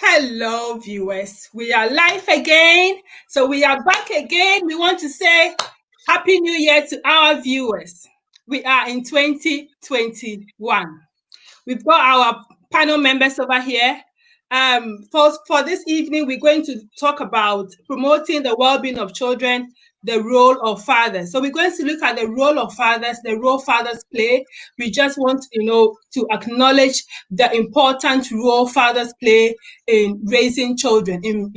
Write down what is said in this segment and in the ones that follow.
Hello, viewers. We are live again. So we are back again. We want to say Happy New Year to our viewers. We are in 2021. We've got our panel members over here. For this evening, we're going to talk about promoting the well-being of children, the role of fathers. So we're going to look at the role of fathers, the role fathers play. We just want, to acknowledge the important role fathers play in raising children, in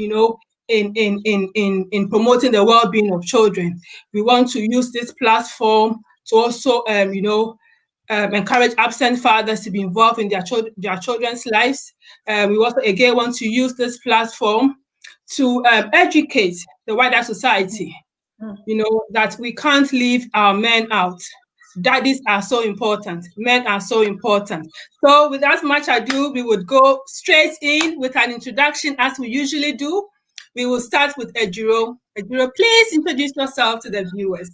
promoting the well-being of children. We want to use this platform to also, encourage absent fathers to be involved in their children's lives. We also, again, want to use this platform to educate the wider society, that we can't leave our men out. Daddies are so important. Men are so important. So without much ado, we would go straight in with an introduction as we usually do. We will start with Ejiro. Ejiro, please introduce yourself to the viewers.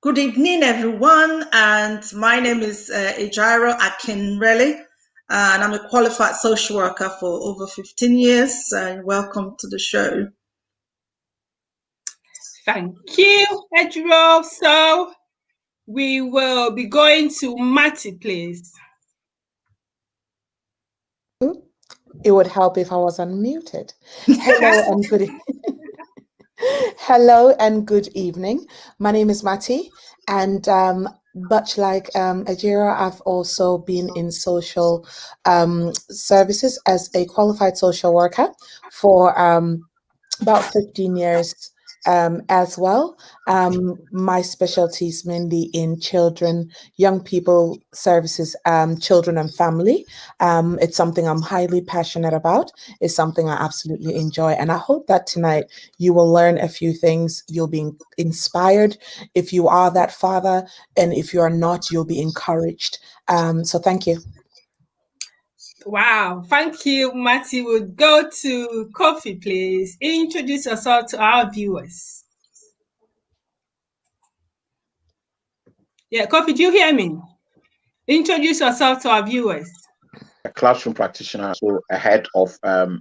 Good evening, everyone, and my name is Ejiro Akinrele, and I'm a qualified social worker for over 15 years, and welcome to the show. Thank you, Ejiro. So we will be going to Matty, please. It would help if I was unmuted. Hello and good Hello and good evening. My name is Matty, and much like Ejiro, I've also been in social services as a qualified social worker for about 15 years as well. My specialty is mainly in children, young people services, children and family. It's something I'm highly passionate about. It's something I absolutely enjoy. And I hope that tonight you will learn a few things. You'll be inspired if you are that father. And if you are not, you'll be encouraged. So thank you. Wow, thank you, Matty. We'll go to Kofi, please. Introduce yourself to our viewers. Yeah, Kofi, do you hear me? Introduce yourself to our viewers. A classroom practitioner, so a head of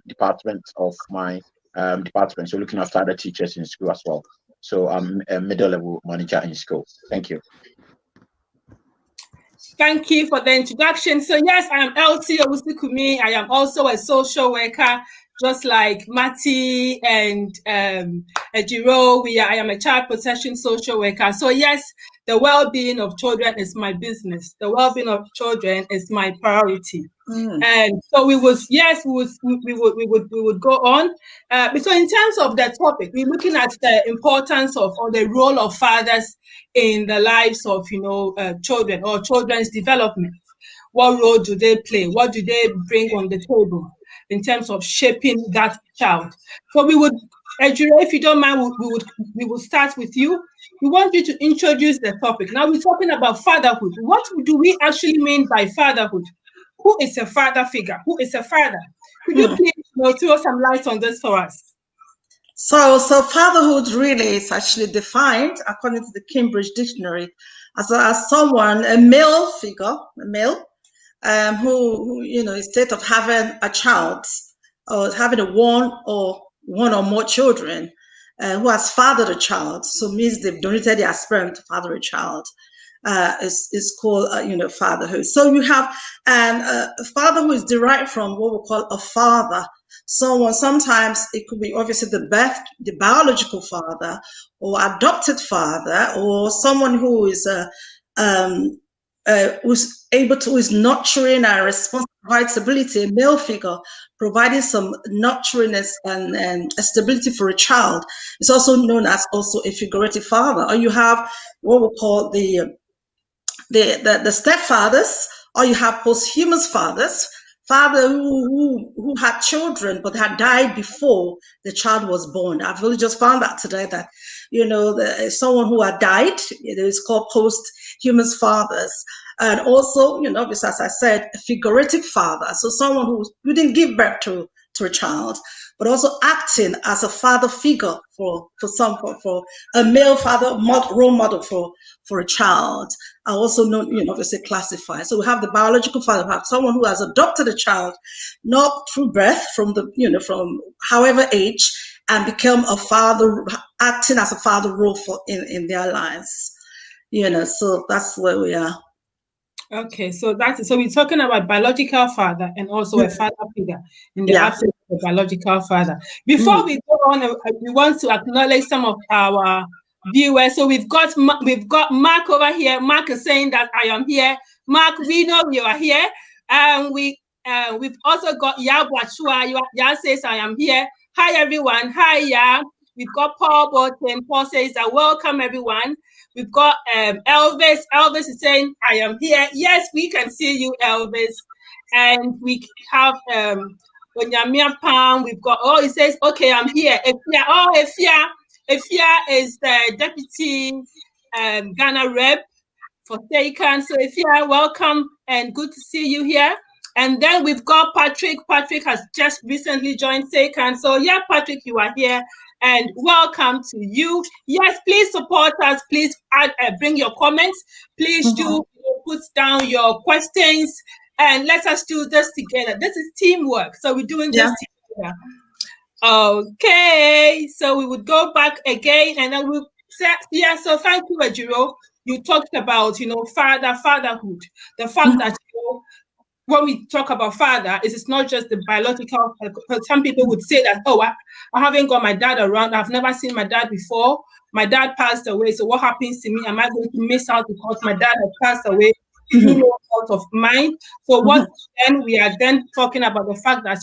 department of my department, so looking after other teachers in school as well. So I'm a middle level manager in school. Thank you. Thank you for the introduction. So yes, I am LT Owusikumi. I am also a social worker, just like Matty and Ejiro. I am a child protection social worker. So yes, the well-being of children is my business. The well-being of children is my priority. And so we would go on. So in terms of the topic, we're looking at the importance of, or the role of fathers in the lives of children or children's development. What role do they play? What do they bring on the table in terms of shaping that child? So we would, Ejiro, if you don't mind, we would start with you. We want you to introduce the topic. Now we're talking about fatherhood. What do we actually mean by fatherhood? Who is a father figure? Who is a father? Could you please throw some light on this for us? So fatherhood really is actually defined, according to the Cambridge Dictionary, as someone, a male figure, who is state of having a child or having one or more children, who has fathered a child. So means they've donated their sperm to father a child. Is called fatherhood. So you have a father who is derived from what we call a father. Sometimes it could be obviously the biological father, or adopted father, or someone who is who's nurturing and responsibility, a male figure, providing some nurturingness and stability for a child. It's also known as also a figurative father. Or you have what we call the stepfathers, or you have posthumous fathers, father who had children but had died before the child was born. I've really just found out today that someone who had died, it is called posthumous fathers. And also, as I said, a figurative father, so someone who didn't give birth to a child, but also acting as a father figure for a male father role model for a child. I also know, obviously classify. So we have the biological father, we have someone who has adopted a child, not through birth, from from however age, and become a father, acting as a father role in their lives. So that's where we are. Okay, so we're talking about biological father and also a father figure in the Yeah. absence of a biological father. Before we go on, we want to acknowledge some of our viewers. So we've got Mark over here. Mark is saying that I am here. Mark, we know you are here. We've also got Yabwachua. Ya says I am here. Hi everyone. Hi Ya. We've got Paul Bolton. Paul says that welcome everyone. We've got Elvis. Elvis is saying, I am here. Yes, we can see you, Elvis. And we have Onyamia Pam. We've got, it says, okay, I'm here. Efia is the deputy Ghana rep for Seikan. So Efia, welcome and good to see you here. And then we've got Patrick. Patrick has just recently joined Seikan. So yeah, Patrick, you are here. And welcome to you. Yes, please support us. Please bring your comments. Please do put down your questions. And let us do this together. This is teamwork. So we're doing this together. Okay. So we would go back again and then we'll say, yeah, so thank you, Ejiro. You talked about, fatherhood. The fact that, when we talk about father, it's not just the biological. Some people would say that, oh, I haven't got my dad around. I've never seen my dad before. My dad passed away. So what happens to me? Am I going to miss out because my dad has passed away? No out of mind. So what then we are then talking about the fact that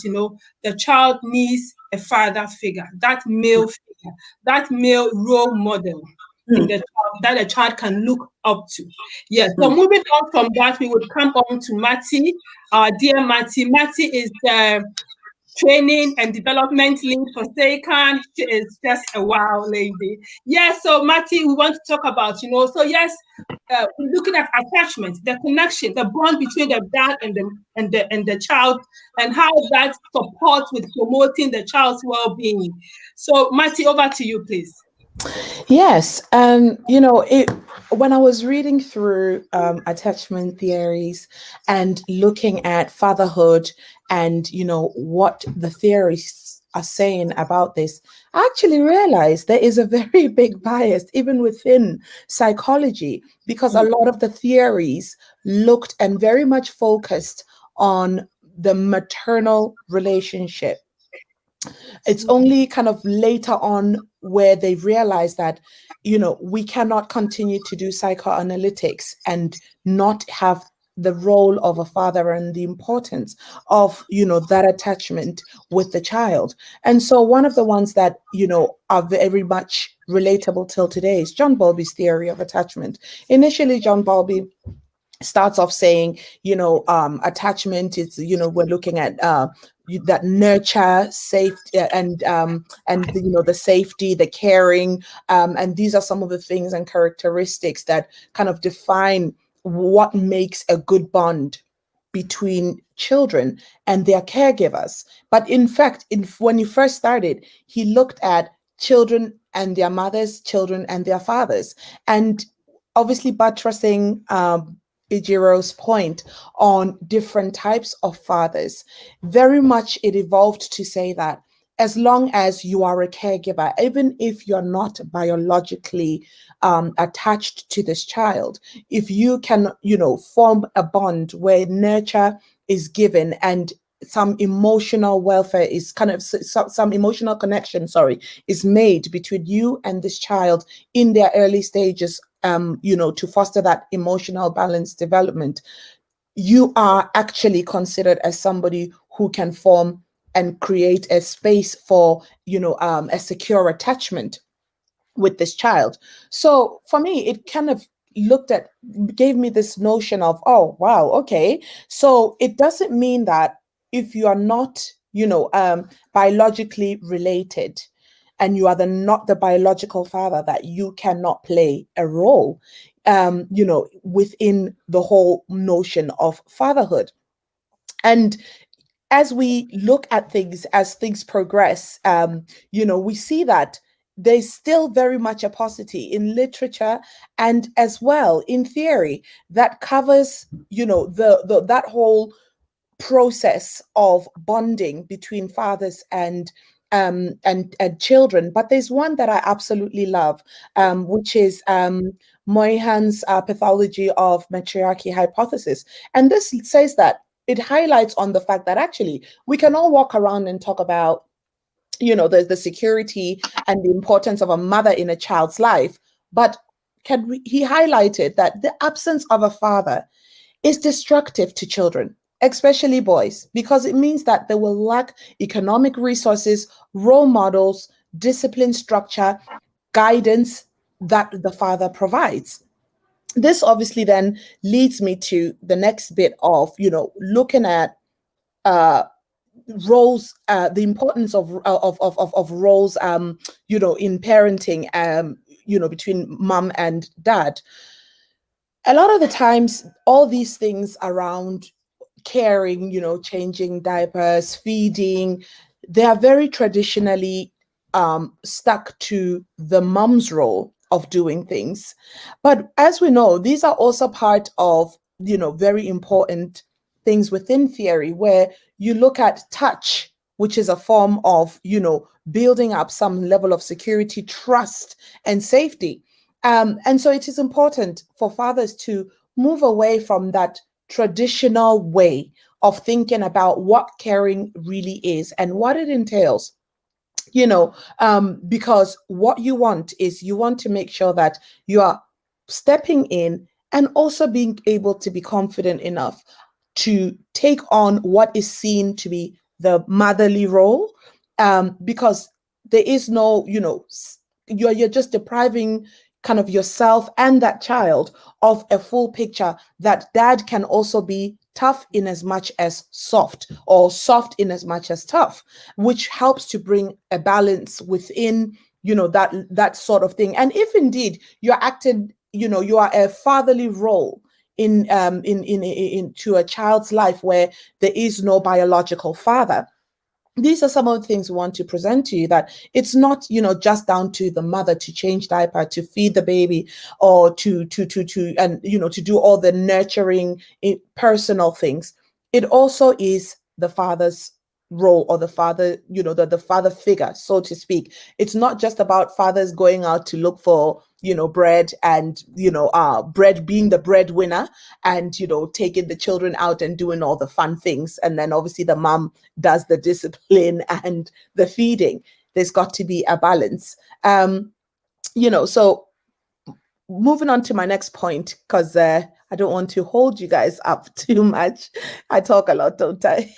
the child needs a father figure, that male figure, that male role model in the child that a child can look up to. Yes. So moving on from that, we would come on to Matty, our dear Matty. Matty is the training and development lead for Seikan. She is just a wow lady. Yes. So Matty, we want to talk about, so yes, we're looking at attachment, the connection, the bond between the dad and the child, and how that supports with promoting the child's well-being. So Matty, over to you, please. Yes. When I was reading through attachment theories and looking at fatherhood and, what the theorists are saying about this, I actually realized there is a very big bias even within psychology, because a lot of the theories looked and very much focused on the maternal relationship. It's only kind of later on where they realize that, we cannot continue to do psychoanalytics and not have the role of a father and the importance of, that attachment with the child. And so one of the ones that, are very much relatable till today is John Bowlby's theory of attachment. Initially, John Bowlby starts off saying, attachment is, we're looking at that nurture, safety, and the safety, the caring, and these are some of the things and characteristics that kind of define what makes a good bond between children and their caregivers. But in fact, when he first started, he looked at children and their mothers, children and their fathers, and obviously buttressing Ijiro's point on different types of fathers. Very much it evolved to say that as long as you are a caregiver, even if you're not biologically attached to this child, if you can, form a bond where nurture is given and some emotional welfare is kind of some emotional connection, is made between you and this child in their early stages, to foster that emotional balanced development, you are actually considered as somebody who can form and create a space for, a secure attachment with this child. So for me, it kind of gave me this notion of, oh, wow, okay. So it doesn't mean that if you are not, biologically related and you are not the biological father, that you cannot play a role, within the whole notion of fatherhood. And as we look at things, as things progress, we see that there's still very much a paucity in literature and as well in theory that covers, that whole process of bonding between fathers and children. But there's one that I absolutely love, which is Moynihan's pathology of matriarchy hypothesis. And this says that it highlights on the fact that actually we can all walk around and talk about, the security and the importance of a mother in a child's life, but he highlighted that the absence of a father is destructive to children, especially boys, because it means that they will lack economic resources, role models, discipline structure, guidance that the father provides. This obviously then leads me to the next bit of, looking at roles, the importance of roles, in parenting, between mom and dad. A lot of the times, all these things around caring, changing diapers, feeding, they are very traditionally stuck to the mom's role of doing things. But as we know, these are also part of, very important things within theory, where you look at touch, which is a form of, building up some level of security, trust, and safety. And so it is important for fathers to move away from that traditional way of thinking about what caring really is and what it entails. Because what you want is, you want to make sure that you are stepping in and also being able to be confident enough to take on what is seen to be the motherly role, because there is no, you're just depriving kind of yourself and that child of a full picture that dad can also be tough in as much as soft, or soft in as much as tough, which helps to bring a balance within, that sort of thing. And if indeed you're acting, you are a fatherly role into a child's life where there is no biological father, these are some of the things we want to present to you, that it's not, just down to the mother to change diaper, to feed the baby, or to and, to do all the nurturing personal things. It also is the father's role, or the father, the father figure, so to speak. It's not just about fathers going out to look for, bread, and, bread being the breadwinner, and, taking the children out and doing all the fun things. And then obviously the mom does the discipline and the feeding. There's got to be a balance. So moving on to my next point, because I don't want to hold you guys up too much. I talk a lot, don't I?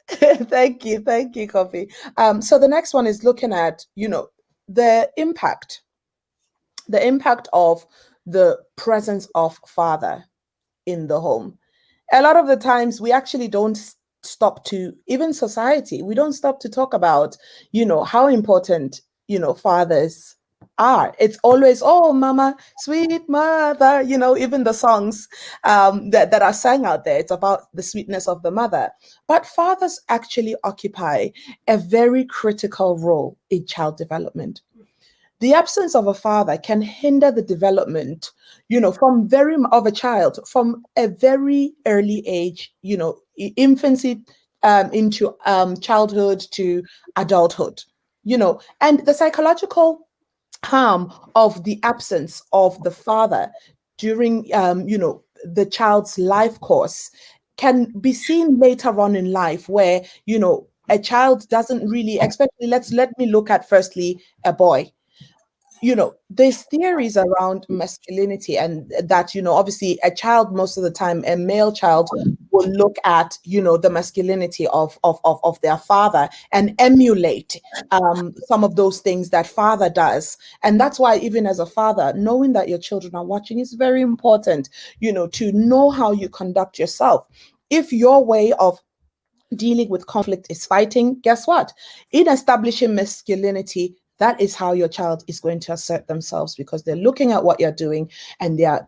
Thank you, Coffee. So the next one is looking at, the impact of the presence of father in the home. A lot of the times we actually don't stop to, even society, we don't stop to talk about, how important, fathers are. It's always, oh, mama, sweet mother, even the songs that are sang out there, it's about the sweetness of the mother. But fathers actually occupy a very critical role in child development. The absence of a father can hinder the development, of a child from a very early age, infancy, into childhood to adulthood, and the psychological harm of the absence of the father during, the child's life course can be seen later on in life, where, a child doesn't really, especially, let me look at firstly a boy. There's theories around masculinity, and that, obviously a child, most of the time, a male child will look at, the masculinity of their father and emulate some of those things that father does. And that's why, even as a father, knowing that your children are watching is very important, to know how you conduct yourself. If your way of dealing with conflict is fighting, guess what? In establishing masculinity, that is how your child is going to assert themselves, because they're looking at what you're doing and they are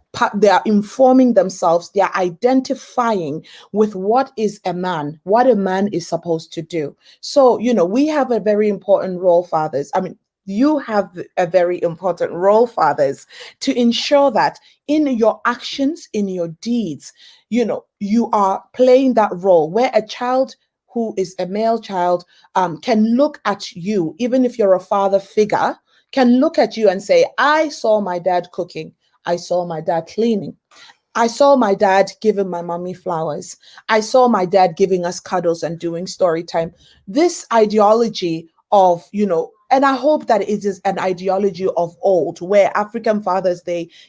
informing themselves, they are identifying with what is a man, what a man is supposed to do. So, we have a very important role, fathers. I mean, you have a very important role, fathers, to ensure that in your actions, in your deeds, you are playing that role where a child who is a male child can look at you, even if you're a father figure, can look at you and say, I saw my dad cooking. I saw my dad cleaning. I saw my dad giving my mommy flowers. I saw my dad giving us cuddles and doing story time. This ideology of, and I hope that it is an ideology of old, where African fathers,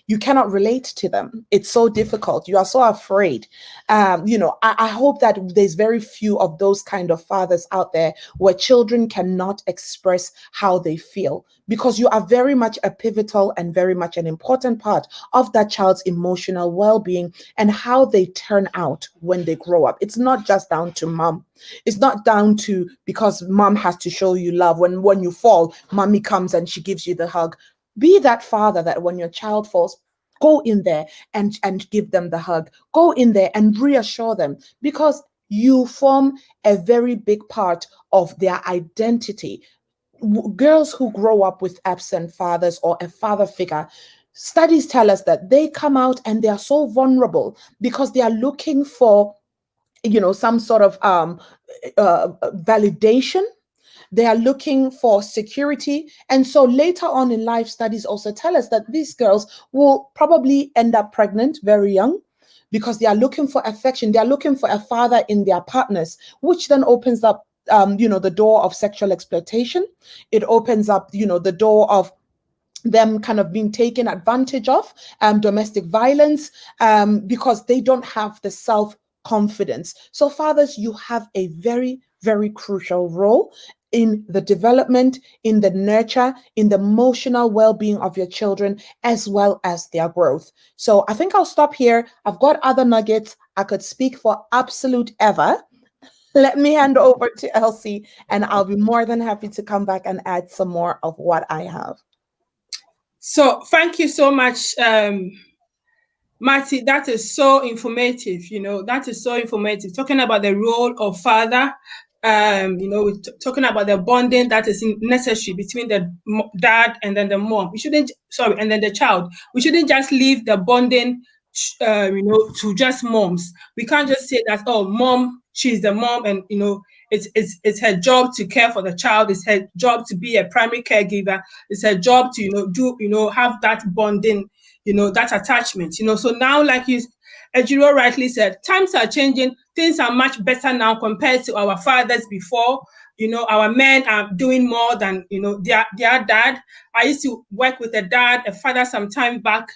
you cannot relate to them. It's so difficult. You are so afraid. I hope that there's very few of those kind of fathers out there where children cannot express how they feel, because you are very much a pivotal and very much an important part of that child's emotional well-being and how they turn out when they grow up. It's not just down to mom. It's not down to because mom has to show you love. When you fall, mommy comes and she gives you the hug. Be that father that when your child falls, go in there and give them the hug. Go in there and reassure them, because you form a very big part of their identity. Girls who grow up with absent fathers or a father figure, studies tell us that they come out and they are so vulnerable because they are looking for some sort of validation. They are looking for security. And so later on in life, studies also tell us that these girls will probably end up pregnant very young, because they are looking for affection. They are looking for a father in their partners, which then opens up the door of sexual exploitation. It opens up the door of them kind of being taken advantage of, domestic violence, because they don't have the self-confidence. So fathers, you have a very, very crucial role in the development, in the nurture, in the emotional well-being of your children, as well as their growth. So I think I'll stop here. I've got other nuggets. I could speak for absolute ever. Let me hand over to Elsie, and I'll be more than happy to come back and add some more of what I have. So thank you so much, Marty. That is so informative. That is so informative. Talking about the role of father, talking about the bonding that is necessary between the dad and then the mom. And then the child. We shouldn't just leave the bonding, to just moms. We can't just say that, oh, mom, she's the mom, and it's her job to care for the child. It's her job to be a primary caregiver. It's her job to have that bonding, that attachment. So now, like Ejiro rightly said, times are changing. Things are much better now compared to our fathers before. Our men are doing more than their dad. I used to work with a father some time back,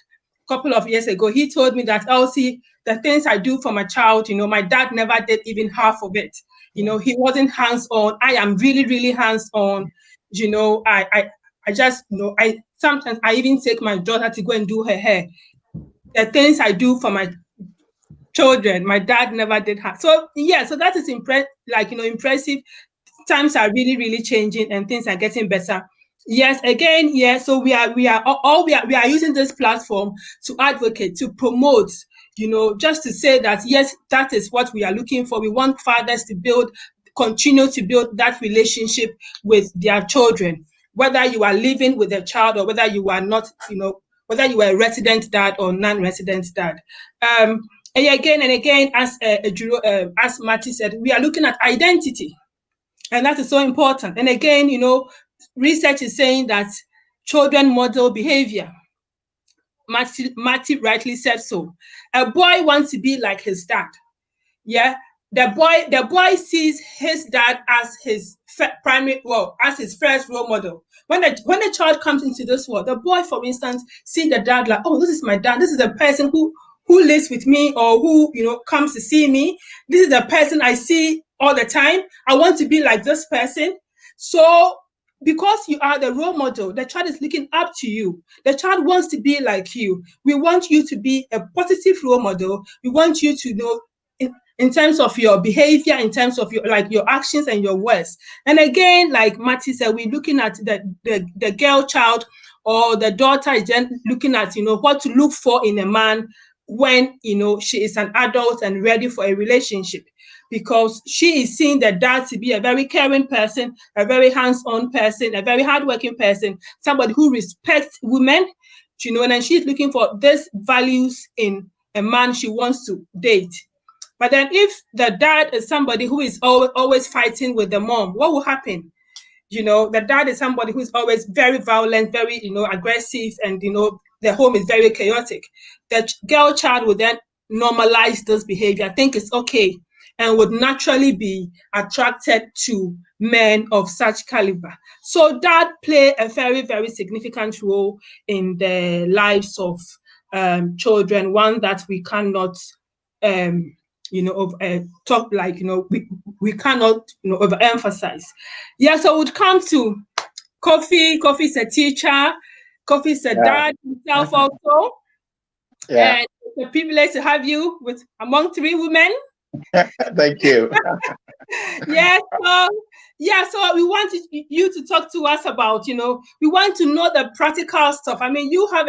a couple of years ago. He told me that, Elsie, the things I do for my child, my dad never did even half of it. He wasn't hands-on. I am really, really hands-on. I just, I sometimes I even take my daughter to go and do her hair. The things I do for my children, my dad never did her. So so that is impressive. Times are really, really changing and things are getting better. Yes, again, so we are using this platform to advocate, to promote, just to say that yes, that is what we are looking for. We want fathers to continue to build that relationship with their children, whether you are living with a child or whether you are not, whether you are a resident dad or non-resident dad. And again, as Marty said, we are looking at identity. And that is so important. And again, research is saying that children model behavior. Marty rightly said so. A boy wants to be like his dad. Yeah. The boy sees his dad as his as his first role model. When the child comes into this world, the boy, for instance, sees the dad like, oh, this is my dad. This is the person who lives with me or who comes to see me. This is the person I see all the time. I want to be like this person. So because you are the role model, the child is looking up to you. The child wants to be like you. We want you to be a positive role model. We want you to in terms of your behavior, in terms of your actions and your words. And again, like Matty said, we're looking at the girl child or the daughter is then looking at, what to look for in a man when, she is an adult and ready for a relationship, because she is seeing the dad to be a very caring person, a very hands-on person, a very hardworking person, somebody who respects women, and then she's looking for these values in a man she wants to date. But then if the dad is somebody who is always fighting with the mom, what will happen? The dad is somebody who's always very violent, very, aggressive, and, the home is very chaotic. The girl child would then normalize this behavior, think it's okay, and would naturally be attracted to men of such caliber. So dad play a very, very significant role in the lives of children, one that we cannot talk like, we cannot, overemphasize. Yeah, so we'd come to Kofi. Kofi's a teacher. Kofi's a dad himself also. Yeah. And it's a privilege to have you with among three women. Thank you. So we want you to talk to us about, we want to know the practical stuff. I mean, you have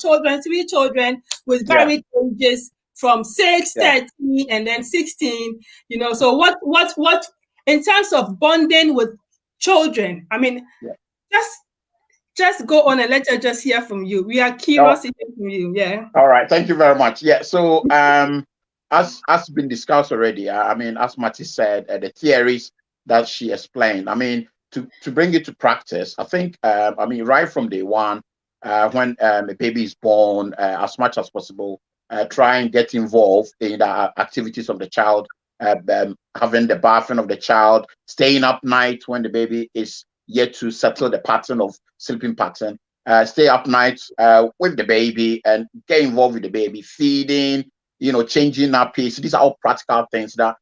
children, three children with varied ages, from 6, 13, and then 16. So what in terms of bonding with children? I mean, just go on and let us just hear from you. We are curious to hear from you. Yeah. All right. Thank you very much. Yeah. So as been discussed already, I mean, as Matty said, the theories that she explained, I mean, to bring it to practice, I think, I mean, right from day one, when a baby is born, as much as possible, try and get involved in the activities of the child, having the bathing of the child, staying up night when the baby is yet to settle the pattern of sleeping pattern, stay up night with the baby and get involved with the baby, feeding, changing nappies. These are all practical things that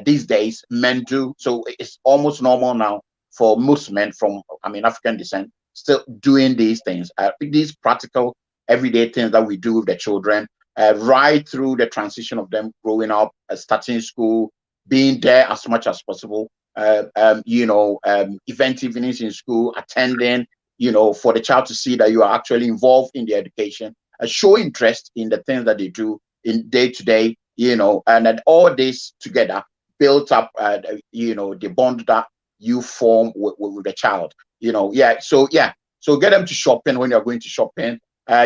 these days men do. So it's almost normal now for most men from, African descent, still doing these things. These practical everyday things that we do with the children, right through the transition of them growing up, starting school, being there as much as possible, event evenings in school, attending, for the child to see that you are actually involved in the education, show interest in the things that they do in day to day, and then all this together built up, the bond that you form with the child, So get them to shopping when you're going to shopping,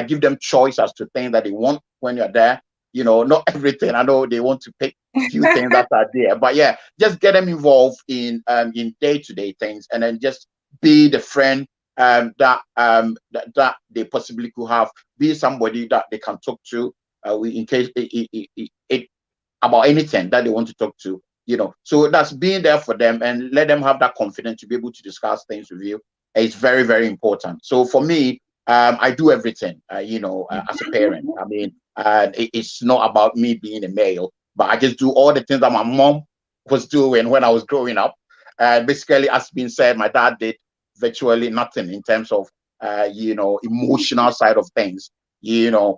give them choice as to things that they want when you're there, not everything. I know they want to pick few things that are there, but just get them involved in day-to-day things, and then just be the friend that they possibly could have, be somebody that they can talk to in case it about anything that they want to talk to, so that's being there for them and let them have that confidence to be able to discuss things with you. It's very, very important. So for me, I do everything, as a parent. I mean, it's not about me being a male, but I just do all the things that my mom was doing when I was growing up. Basically, as been said, my dad did virtually nothing in terms of, emotional side of things. The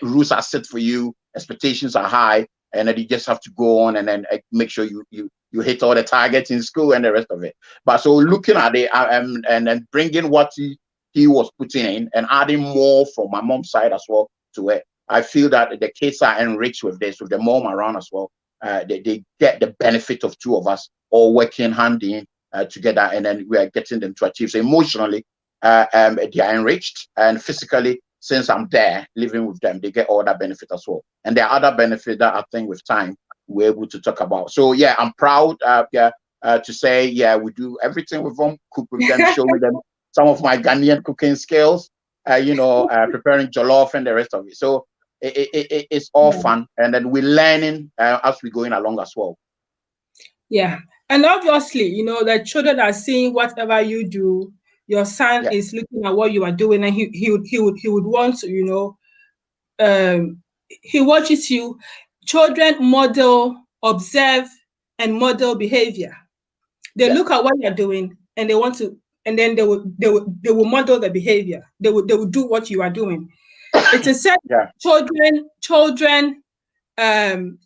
rules are set for you, expectations are high, and then you just have to go on and then make sure you hit all the targets in school and the rest of it. But so looking at it and then bringing what he was putting in and adding more from my mom's side as well to it, I feel that the kids are enriched with this, with the mom around as well. They get the benefit of two of us all working hand in together, and then we are getting them to achieve. So emotionally, they are enriched, and physically, since I'm there living with them, they get all that benefit as well. And there are other benefits that I think with time we're able to talk about. So I'm proud to say we do everything with them, cook with them, show with them some of my Ghanaian cooking skills, preparing jollof and the rest of it. So it's all fun, and then we're learning as we're going along as well. Yeah, and obviously, the children are seeing whatever you do. Your son is looking at what you are doing, and he would want to, he watches you. Children model, observe, and model behavior. They look at what you're doing, and they want to, and then they will model the behavior. They will do what you are doing. It is said children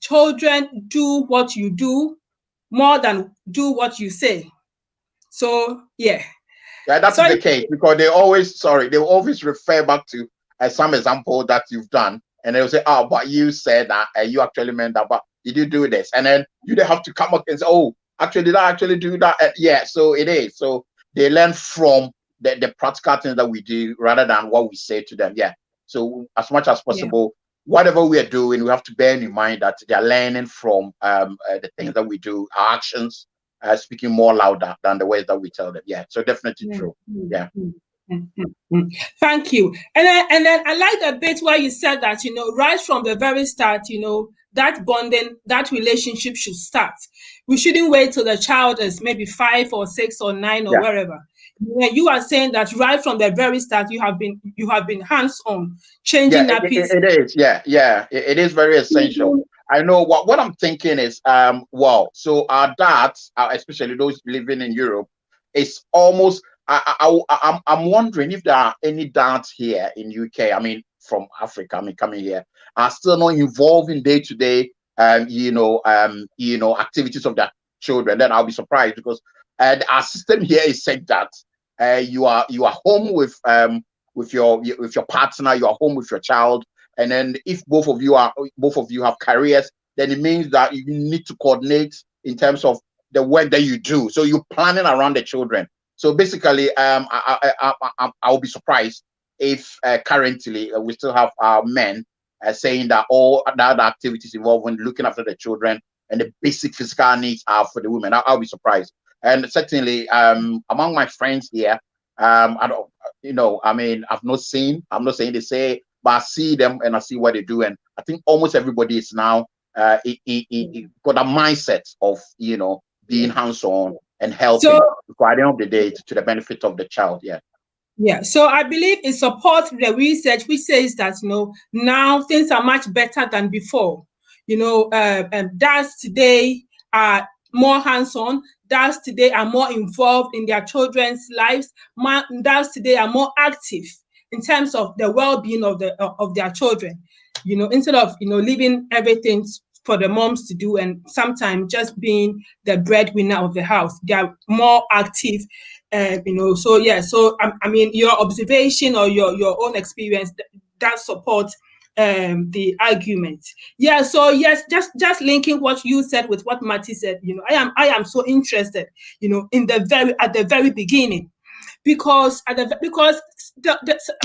children do what you do more than do what you say. So yeah. Yeah, that So is the case, because they always refer back to some example that you've done, and they'll say, "Oh, but you said that, you actually meant that, but did you do this?" And then you don't have to come up and say, "Oh, actually, did I actually do that?" Yeah, so it is. So they learn from the practical things that we do rather than what we say to them. Yeah. So as much as possible, whatever we are doing, we have to bear in mind that they are learning from the things that we do, our actions. Speaking more louder than the ways that we tell them. Yeah, so definitely true. Yeah. Thank you. And then I like the bit where you said that, right from the very start, that bonding, that relationship should start. We shouldn't wait till the child is maybe 5 or 6 or 9 or Yeah. wherever. You are saying that right from the very start, you have been hands-on, changing Yeah, nappies. it is. Yeah, it is very essential. I know what I'm thinking is, well, so our dads, especially those living in Europe, it's almost. I'm wondering if there are any dads here in UK. I mean, from Africa. I mean, coming here, are still not involved in day-to-day, activities of their children. Then I'll be surprised, because our system here is said that you are home with your partner, you are home with your child, and then if both of you have careers, then it means that you need to coordinate in terms of the work that you do. So you're planning around the children. So basically, I'll be surprised if currently we still have our men saying that all the other activities involving looking after the children and the basic physical needs are for the women. I'll be surprised. And certainly, among my friends here, I don't, I mean, I'm not saying they say, but I see them and I see what they do, and I think almost everybody is now got a mindset of being hands-on and helping, So because at the end of the day, to the benefit of the child. Yeah. yeah, so I believe it supports the research which says that now things are much better than before. Dads today are more hands-on. Dads today are more involved in their children's lives. Dads today are more active in terms of the well-being of their children. Instead of leaving everything for the moms to do and sometimes just being the breadwinner of the house, they are more active. So yeah, so I mean, your observation or your own experience that supports the argument. Yeah, so yes, just linking what you said with what Matty said, I am so interested, in at the very beginning, because I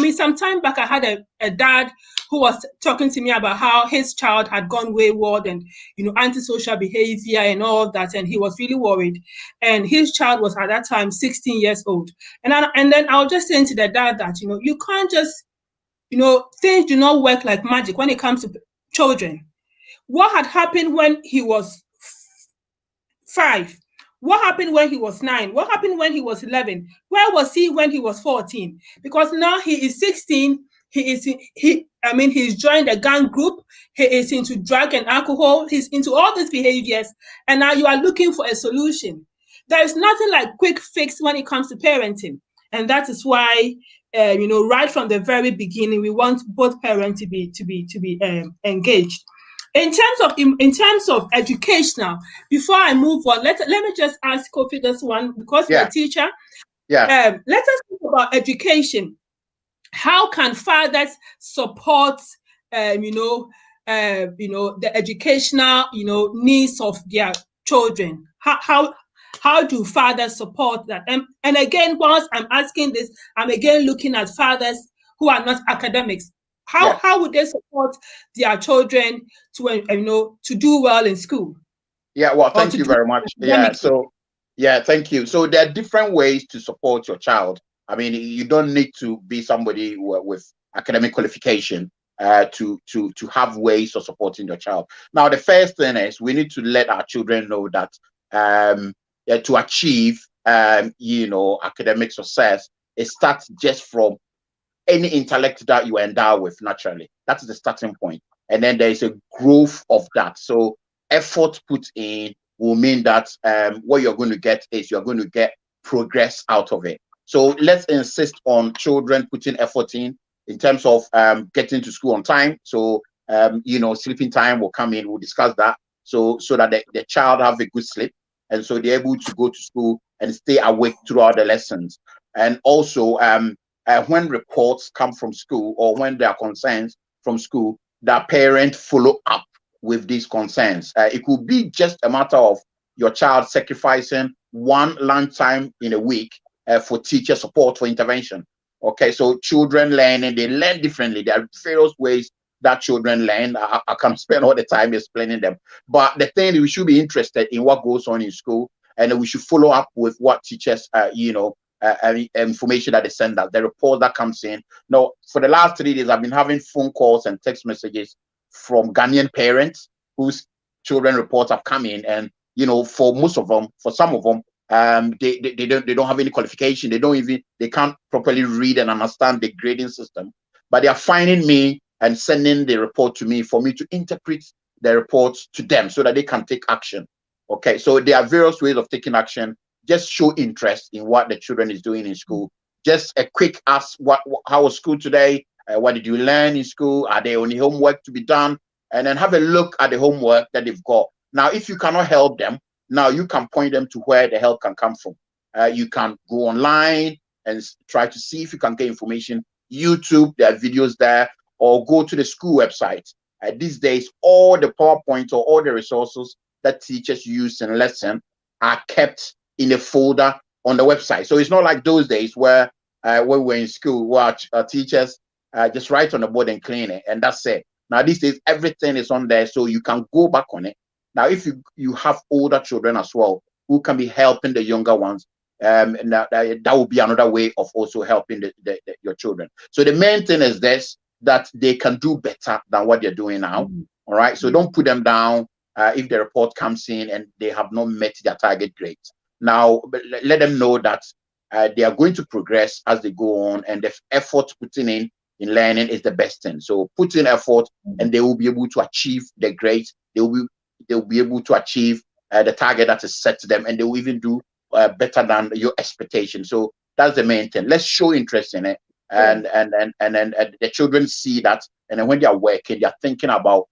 mean, some time back I had a dad who was talking to me about how his child had gone wayward and antisocial behavior and all that, and he was really worried. And his child was at that time 16 years old. And then I was just saying to the dad that you can't just things do not work like magic when it comes to children. What had happened when he was 5? What happened when he was 9? What happened when he was 11? Where was he when he was 14? Because now he is 16. He's joined a gang group. He is into drug and alcohol. He's into all these behaviors. And now you are looking for a solution. There is nothing like quick fix when it comes to parenting. And that is why, right from the very beginning, we want both parents to be engaged. In terms of educational, before I move on, let me just ask Kofi this one, because you're a teacher. Yeah. Let us talk about education. How can fathers support the educational needs of their children? How do fathers support that? And again, whilst I'm asking this, I'm again looking at fathers who are not academics. How would they support their children to do well in school? Yeah, well, thank you very much. Yeah, so thank you. So there are different ways to support your child. I mean, you don't need to be somebody with academic qualification to have ways of supporting your child. Now, the first thing is we need to let our children know that to achieve academic success, it starts just from any intellect that you endow with naturally. That's the starting point. And then there is a growth of that. So effort put in will mean that what you're going to get is you're going to get progress out of it. So let's insist on children putting effort in terms of getting to school on time. So sleeping time will come in. We'll discuss that. So that the child have a good sleep, and so they're able to go to school and stay awake throughout the lessons. And also, when reports come from school or when there are concerns from school, the parent follow up with these concerns. It could be just a matter of your child sacrificing one lunchtime in a week for teacher support, for intervention. Okay, so children learning, they learn differently. There are various ways that children learn. I can spend all the time explaining them. But the thing is, we should be interested in what goes on in school, and we should follow up with what teachers, information that they send us, the report that comes in. Now, for the last 3 days, I've been having phone calls and text messages from Ghanaian parents whose children reports have come in, and for most of them, for some of them, they don't have any qualification. They can't properly read and understand the grading system, but they are finding me and sending the report to me for me to interpret the reports to them so that they can take action. Okay, so there are various ways of taking action. Just show interest in what the children is doing in school. Just a quick ask, how was school today? What did you learn in school? Are there any homework to be done? And then have a look at the homework that they've got. Now, if you cannot help them, now you can point them to where the help can come from. You can go online and try to see if you can get information. YouTube, there are videos there, or go to the school website. These days, all the PowerPoint or all the resources that teachers use in lesson are kept in a folder on the website. So it's not like those days where when we were in school, where teachers just write on the board and clean it, and that's it. Now these days, everything is on there, so you can go back on it. Now, if you have older children as well who can be helping the younger ones, and that will be another way of also helping your children. So the main thing is this, that they can do better than what they're doing now. All right. So don't put them down if the report comes in and they have not met their target grades. Now, let them know that they are going to progress as they go on, and the effort putting in learning is the best thing. So put in effort, and they will be able to achieve the grades. They'll be able to achieve the target that is set to them, and they will even do better than your expectation. So that's the main thing. Let's show interest in it, and then the children see that, and then when they are working, they are thinking about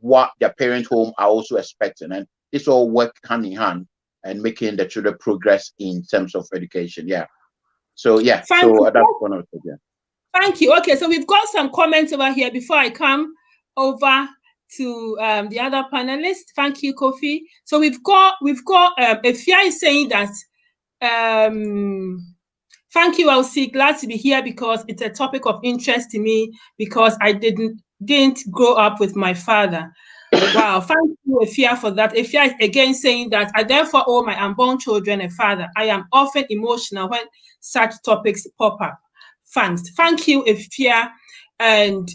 what their parents home are also expecting, and this all work hand in hand and making the children progress in terms of education. Yeah. So yeah. That's one of the. Yeah. Thank you. Okay, so we've got some comments over here before I come over to the other panelists. Thank you, Kofi. So we've got Efia is saying that thank you, Elsie. Glad to be here because it's a topic of interest to me because I didn't grow up with my father. Wow, thank you, Efia, for that. Efia is again saying that I therefore owe my unborn children a father. I am often emotional when such topics pop up. Thanks. Thank you, Efia. And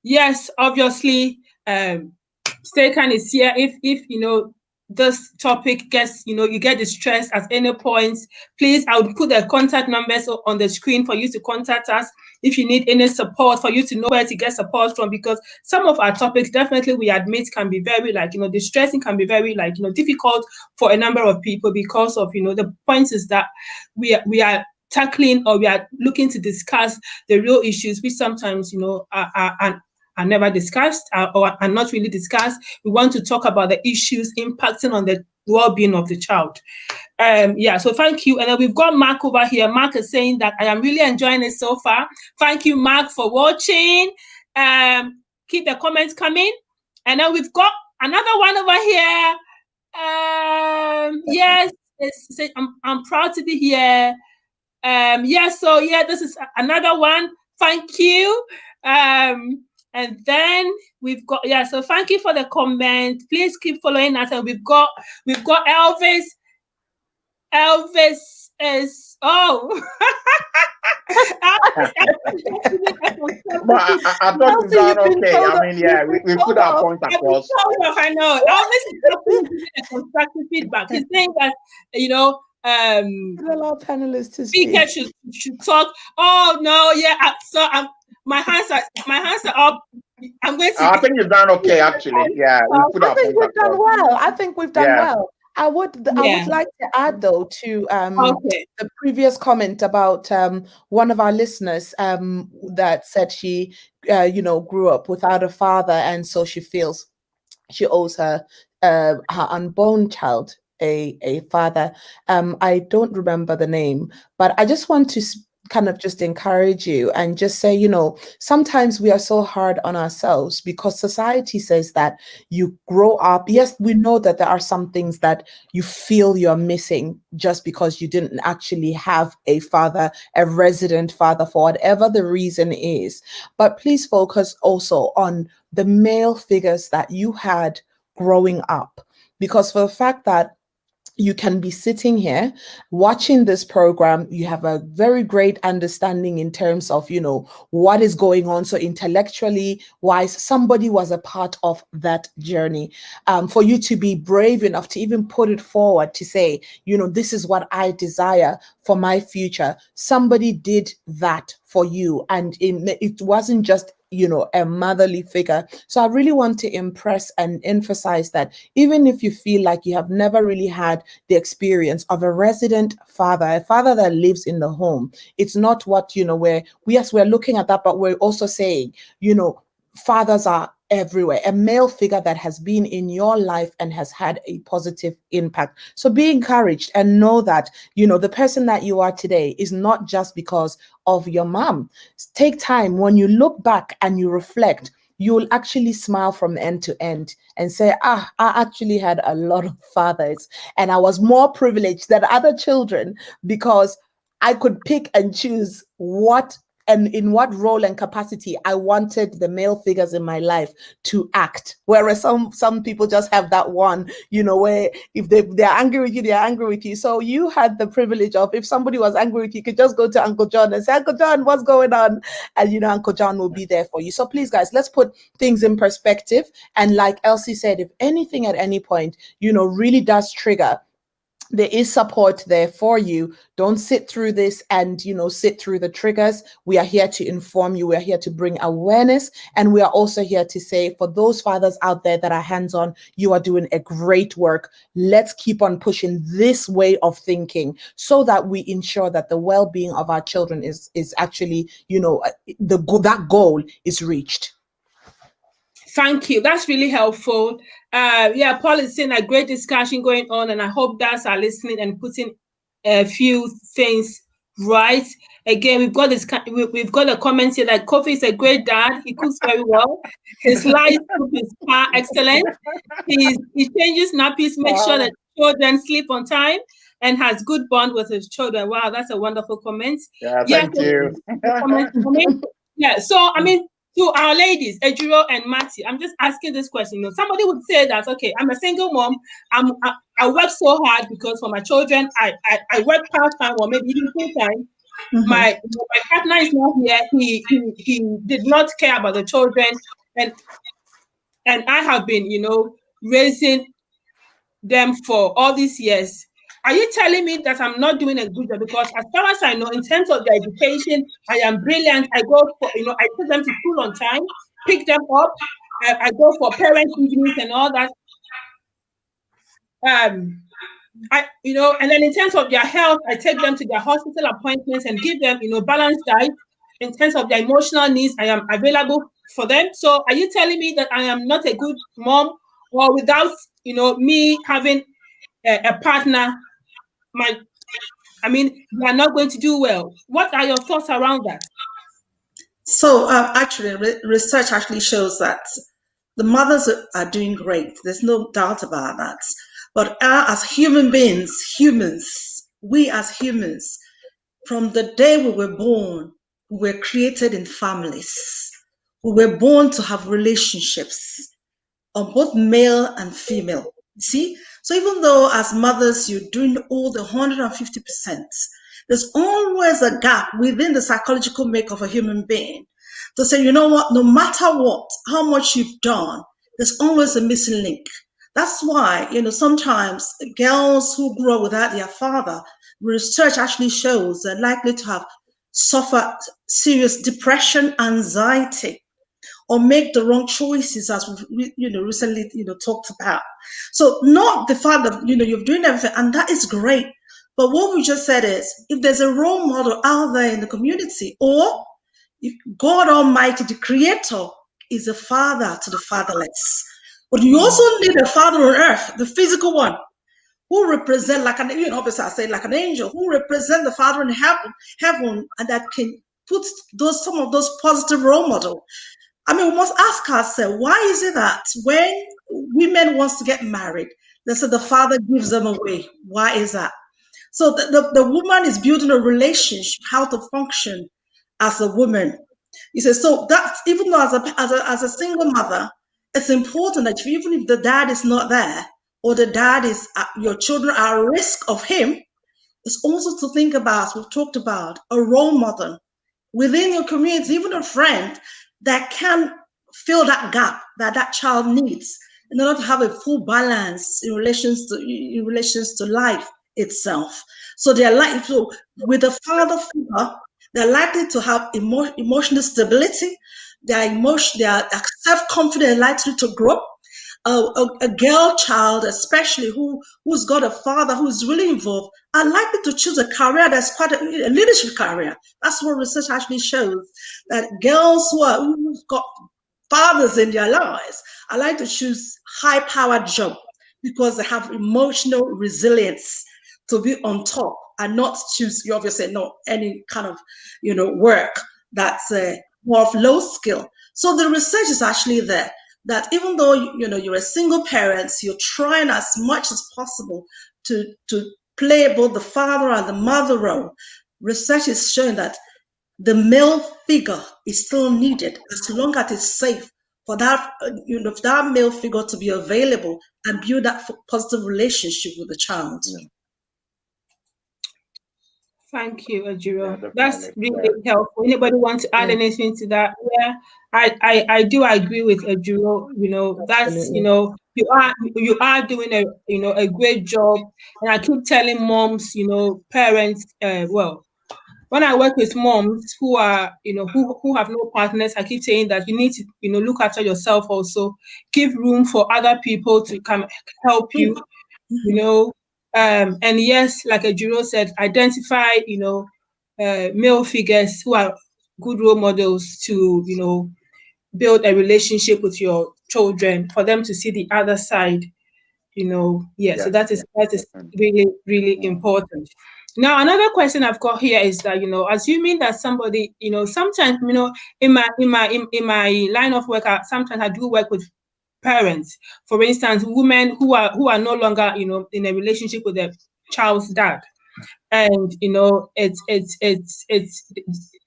yes, obviously, Stekan is here. If this topic gets, you get distressed at any point, please, I would put the contact numbers on the screen for you to contact us if you need any support, for you to know where to get support from, because some of our topics, definitely we admit, can be very distressing, can be very difficult for a number of people because of, the points is that we are tackling, or we are looking to discuss the real issues which sometimes are never discussed or are not really discussed. We want to talk about the issues impacting on the well-being of the child. So thank you. And then we've got Mark over here. Mark is saying that I am really enjoying it so far. Thank you, Mark, for watching. Keep the comments coming. And then we've got another one over here. Yes, I'm proud to be here. This is another one. Thank you. And then we've got, so thank you for the comment. Please keep following us. And we've got Elvis. Elvis is, oh. But I thought you've done okay. I mean, yeah, we put our point across. I know. Elvis is giving a constructive feedback. He's saying that, allow panelists to speak. Speaker should talk. Oh no, yeah. My hands are up. I'm going to. I think you've done okay, actually. Yeah, I think we've done well. I would Yeah. like to add though to Okay. the previous comment about one of our listeners that said she grew up without a father, and so she feels she owes her unborn child a father. I don't remember the name, but I just want to kind of just encourage you and just say, sometimes we are so hard on ourselves because society says that you grow up. Yes, we know that there are some things that you feel you're missing just because you didn't actually have a father, a resident father, for whatever the reason is. But please focus also on the male figures that you had growing up. Because for the fact that you can be sitting here watching this program, you have a very great understanding in terms of what is going on. So intellectually wise, somebody was a part of that journey. For you to be brave enough to even put it forward to say, this is what I desire for my future, somebody did that for you, and it wasn't just a motherly figure. So I really want to impress and emphasize that even if you feel like you have never really had the experience of a resident father, a father that lives in the home, it's not what where we're looking at that, but we're also saying fathers are everywhere, a male figure that has been in your life and has had a positive impact. So be encouraged and know that the person that you are today is not just because of your mom. Take time, when you look back and you reflect, you'll actually smile from end to end and say, I actually had a lot of fathers and I was more privileged than other children because I could pick and choose what and in what role and capacity I wanted the male figures in my life to act. Whereas some people just have that one, where if they're angry with you, they're angry with you. So you had the privilege of, if somebody was angry with you, you could just go to Uncle John and say, Uncle John, what's going on? And Uncle John will be there for you. So please, guys, let's put things in perspective. And like Elsie said, if anything at any point, really does trigger, there is support there for you. Don't sit through this and sit through the triggers. We are here to inform you. We are here to bring awareness, and we are also here to say, for those fathers out there that are hands-on, you are doing a great work. Let's keep on pushing this way of thinking so that we ensure that the well-being of our children is actually that goal is reached. Thank you. That's really helpful. Yeah, Paul is saying a great discussion going on, and I hope dads are listening and putting a few things right. Again, we've got a comment here that Kofi is a great dad. He cooks very well. His life cook is excellent. He changes nappies, makes sure that children sleep on time, and has good bond with his children. Wow, that's a wonderful comment. Yeah, Yes, thank you. comment coming. Yeah, so I mean, to our ladies, Ejiro and Matty, I'm just asking this question. Somebody would say that, okay, I'm a single mom. I work so hard because for my children, I work part-time or maybe even full-time. Mm-hmm. My partner is not here. He did not care about the children, and I have been, raising them for all these years. Are you telling me that I'm not doing a good job? Because as far as I know, in terms of their education, I am brilliant. I go for, I take them to school on time, pick them up. I go for parent evenings and all that. And then in terms of their health, I take them to their hospital appointments and give them, balanced diet. In terms of their emotional needs, I am available for them. So are you telling me that I am not a good mom, or without, me having a partner, we are not going to do well? What are your thoughts around that? So actually, research actually shows that the mothers are doing great. There's no doubt about that. But as human beings, we as humans, from the day we were born, we were created in families. We were born to have relationships of both male and female. See? So even though as mothers you're doing all the 150%, there's always a gap within the psychological make of a human being to say, you know what, no matter what, how much you've done, there's always a missing link. That's why, sometimes girls who grow up without their father, research actually shows they're likely to have suffered serious depression, anxiety, or make the wrong choices, as we recently talked about. So not the fact that you're doing everything, and that is great. But what we just said is, if there's a role model out there in the community, or if God Almighty, the Creator, is a father to the fatherless, but you also need a father on earth, the physical one, who represent like an, obviously I say like an angel, who represent the Father in heaven, and that can put some of those positive role models. I mean, we must ask ourselves, why is it that when women wants to get married, they say the father gives them away? Why is that? So the woman is building a relationship, how to function as a woman. He says, so that's, even though as a single mother, it's important that even if the dad is not there, or the dad is, your children are at risk of him, it's also to think about, we've talked about, a role model within your community, even a friend that can fill that gap that child needs in order to have a full balance in relations to life itself. So so with a father figure, they're likely to have emotional stability. Their self-confidence likely to grow. A girl child, especially who's got a father who's really involved, are likely to choose a career that's quite a leadership career. That's what research actually shows, that girls who've got fathers in their lives are likely to choose high-powered job because they have emotional resilience to be on top and not choose, you obviously not any kind of work that's more of low skill. So the research is actually there, that even though you're a single parent, you're trying as much as possible to play both the father and the mother role. Research is showing that the male figure is still needed as long as it's safe for that that male figure to be available and build that positive relationship with the child. Thank you, Ajiro. Yeah, That's definitely. really helpful. Anybody want to add Yeah. anything to that? Yeah, I do agree with Ajiro. That's Absolutely. you are doing a great job, and I keep telling moms, parents, well, when I work with moms who are, who have no partners, I keep saying that you need to, look after yourself also. Give room for other people to come help you, and yes, like Ejiro said, identify, male figures who are good role models to, build a relationship with your children for them to see the other side. Yeah, so Yeah, that is definitely. really, really important. Now, another question I've got here is that, assuming that somebody, sometimes, in my line of work, sometimes I do work with parents. For instance, women who are no longer, in a relationship with their child's dad, and it's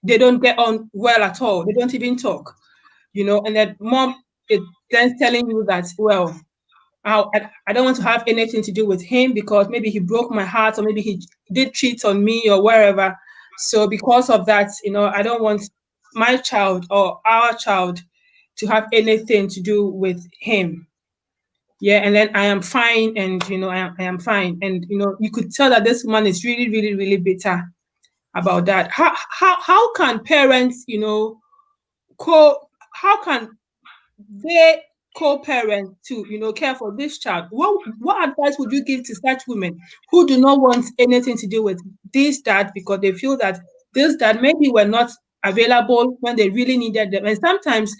they don't get on well at all. They don't even talk, and then mom is then telling you that, well, I don't want to have anything to do with him because maybe he broke my heart, or maybe he did cheat on me or wherever. So because of that, I don't want my child or our child to have anything to do with him. Yeah, and then I am fine, and I am fine, and you could tell that this woman is really, really, really bitter about that. How can parents, co how can they co-parent to care for this child? What advice would you give to such women who do not want anything to do with this dad because they feel that this dad maybe were not available when they really needed them? And sometimes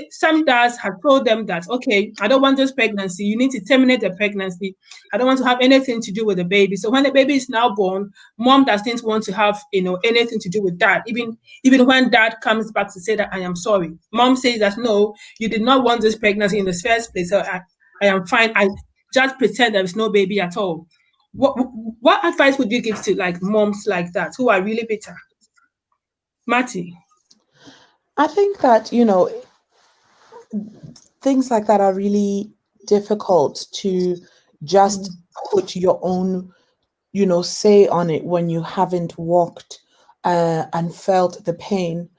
some dads have told them that, okay, I don't want this pregnancy, you need to terminate the pregnancy, I don't want to have anything to do with the baby. So when the baby is now born, mom doesn't want to have anything to do with dad, even when dad comes back to say that I am sorry. Mom says that, no, you did not want this pregnancy in the first place. So I am fine. I just pretend there is no baby at all. What advice would you give to like moms like that who are really bitter? Matty. I think that, things like that are really difficult to just put your own, say on it when you haven't walked and felt the pain.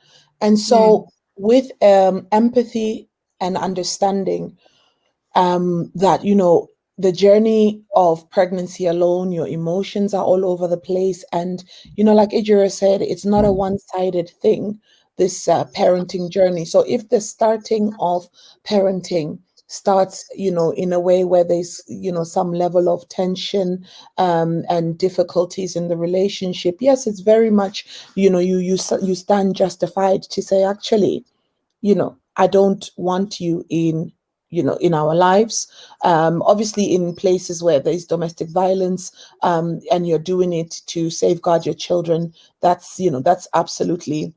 And Mm, so, with empathy and understanding, that the journey of pregnancy alone, your emotions are all over the place, and like Ijira said, it's not a one-sided thing. this parenting journey. So if the starting of parenting starts, in a way where there's, some level of tension and difficulties in the relationship, yes, it's very much, you stand justified to say, actually, I don't want you in our lives. Obviously, in places where there's domestic violence, and you're doing it to safeguard your children, that's absolutely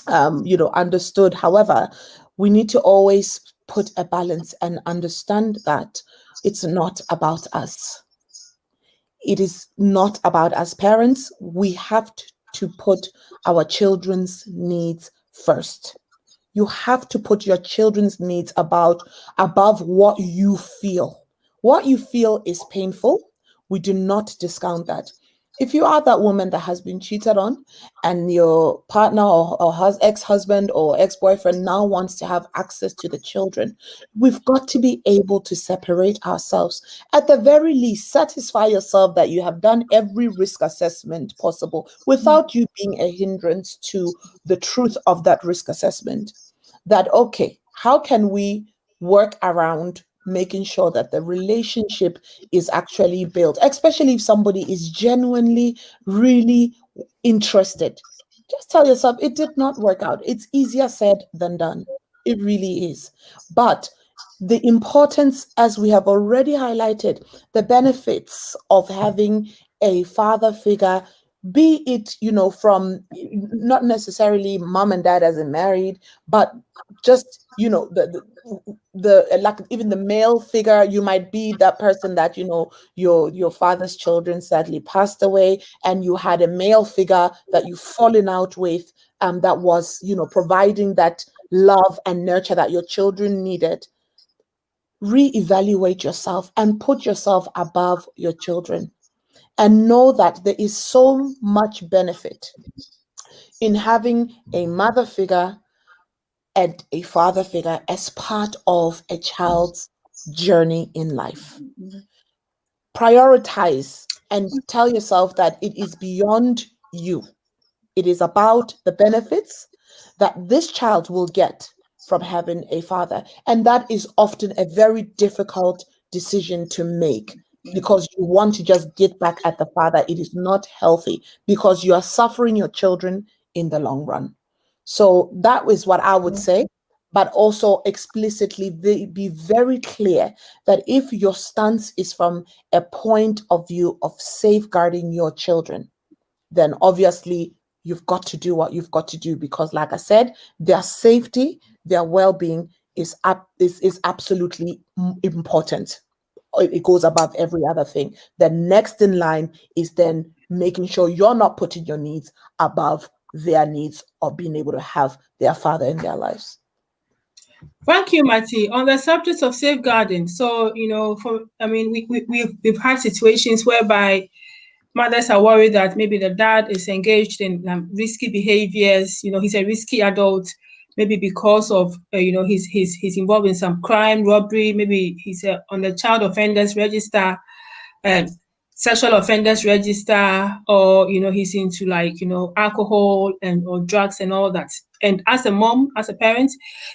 understood. However, we need to always put a balance and understand that it's not about us. It is not about us parents. We have to put our children's needs first. You have to put your children's needs above what you feel. What you feel is painful. We do not discount that. If you are that woman that has been cheated on and your partner or ex-husband or ex-boyfriend now wants to have access to the children, we've got to be able to separate ourselves. At the very least, satisfy yourself that you have done every risk assessment possible without you being a hindrance to the truth of that risk assessment. That, okay, how can we work around making sure that the relationship is actually built, especially if somebody is genuinely, really interested. Just tell yourself it did not work out. It's easier said than done. It really is. But the importance, as we have already highlighted, the benefits of having a father figure, be it, from not necessarily mom and dad as in married, but just, the like even the male figure. You might be that person that, your father's children sadly passed away, and you had a male figure that you've fallen out with, that was, providing that love and nurture that your children needed. Reevaluate yourself and put yourself above your children, and know that there is so much benefit in having a mother figure and a father figure as part of a child's journey in life. Prioritize and tell yourself that it is beyond you. It is about the benefits that this child will get from having a father. And that is often a very difficult decision to make, because you want to just get back at the father. It is not healthy, because you are suffering your children in the long run. So that is what I would say, but also explicitly be very clear that if your stance is from a point of view of safeguarding your children, then obviously you've got to do what you've got to do, because like I said, their safety, their well-being is absolutely important. It goes above every other thing. The next in line is then making sure you're not putting your needs above their needs of being able to have their father in their lives. Thank you, Mati. On the subject of safeguarding, so we've had situations whereby mothers are worried that maybe the dad is engaged in risky behaviors. He's a risky adult, maybe because of he's involved in some crime, robbery. Maybe he's on the child offenders register, sexual offenders register, or he's into alcohol or drugs and all that. And as a mom, as a parent,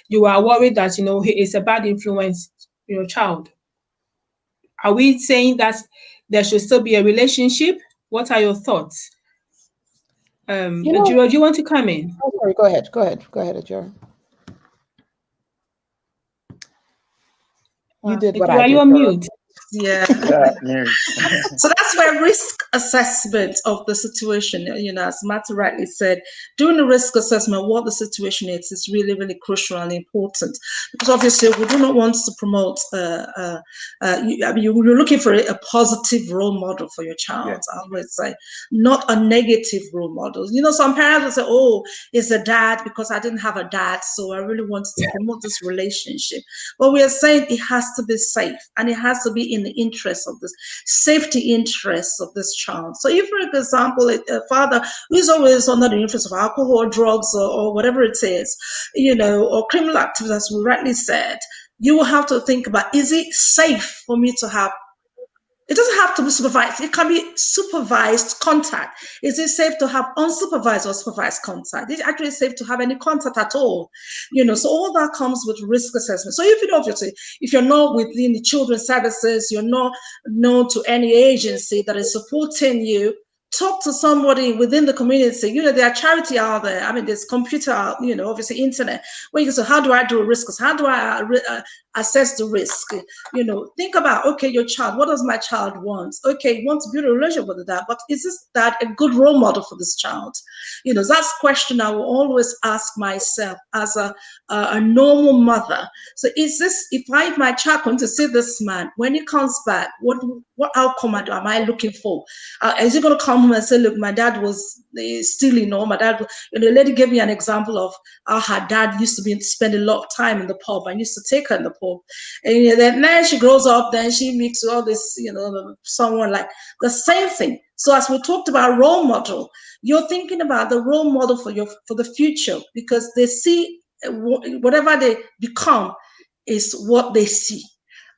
you are worried that he is a bad influence, child. Are we saying that there should still be a relationship? What are your thoughts? Ajiro, do you want to come in? Oh, sorry, go ahead, Ajiro. You did what I did. Are you on mute? Yeah. So that's where risk assessment of the situation, as Matt rightly said, doing the risk assessment, what the situation is really, really crucial and important, because obviously we do not want to promote, you're looking for a positive role model for your child, I always say, not a negative role model. Some parents will say, oh, it's a dad because I didn't have a dad, so I really wanted to promote this relationship. But we are saying it has to be safe, and it has to be in the interest of this safety interests of this child. So if, for example, a father who is always under the influence of alcohol, drugs, or whatever it is, or criminal activities, as we rightly said, you will have to think about, is it safe for me to have It doesn't have to be supervised. It can be supervised contact. Is it safe to have unsupervised or supervised contact? Is it actually safe to have any contact at all? So all that comes with risk assessment. So obviously, if you're not within the children's services, you're not known to any agency that is supporting you, talk to somebody within the community. There are charity out there. I mean, there's computer, obviously internet, where you can say, how do I do a risk? How do I assess the risk? Think about, okay, your child, what does my child want? Okay, you want to build a relationship with that, but is that a good role model for this child? That's a question I will always ask myself as a normal mother. So if my child comes to see this man, when he comes back, what outcome am I looking for? Is he going to come home and say, look, my dad was stealing, or my dad, the lady gave me an example of how her dad used to spend a lot of time in the pub and used to take her in the pub. And then she grows up, then she meets all this, someone like the same thing. So as we talked about role model, you're thinking about the role model for the future, because they see whatever they become is what they see,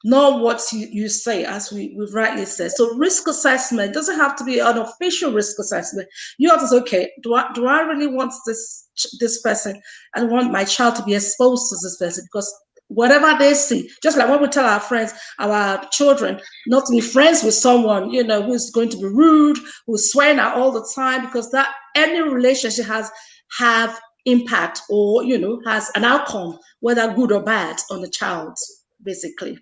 not what you say, as we've rightly said. So risk assessment doesn't have to be an official risk assessment. You have to say, okay, do I really want this person? I want my child to be exposed to this person, because whatever they see, just like when we tell our friends, our children, not to be friends with someone, who's going to be rude, who's swearing out all the time, because that any relationship have impact, or has an outcome, whether good or bad, on the child, basically.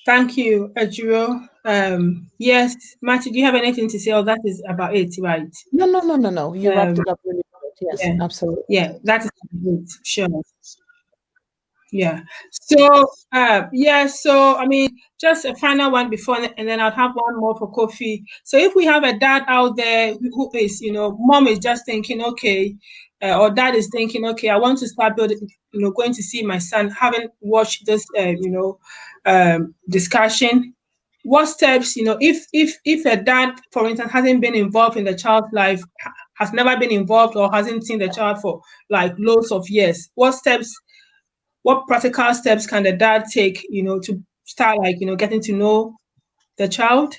Thank you, Ejiro. Yes, Matthew, do you have anything to say? Or that is about it, right? No. You wrapped it up really good. Yes, yeah, absolutely. Yeah, that is it. Sure. Yeah. So, so I mean, just a final one before, and then I'll have one more for Kofi. So, if we have a dad out there who is, mom is just thinking, okay, or dad is thinking, okay, I want to start building, going to see my son, haven't watched this, discussion. What steps, if a dad, for instance, hasn't been involved in the child's life, has never been involved, or hasn't seen the child for like loads of years, what practical steps can the dad take, to start getting to know the child?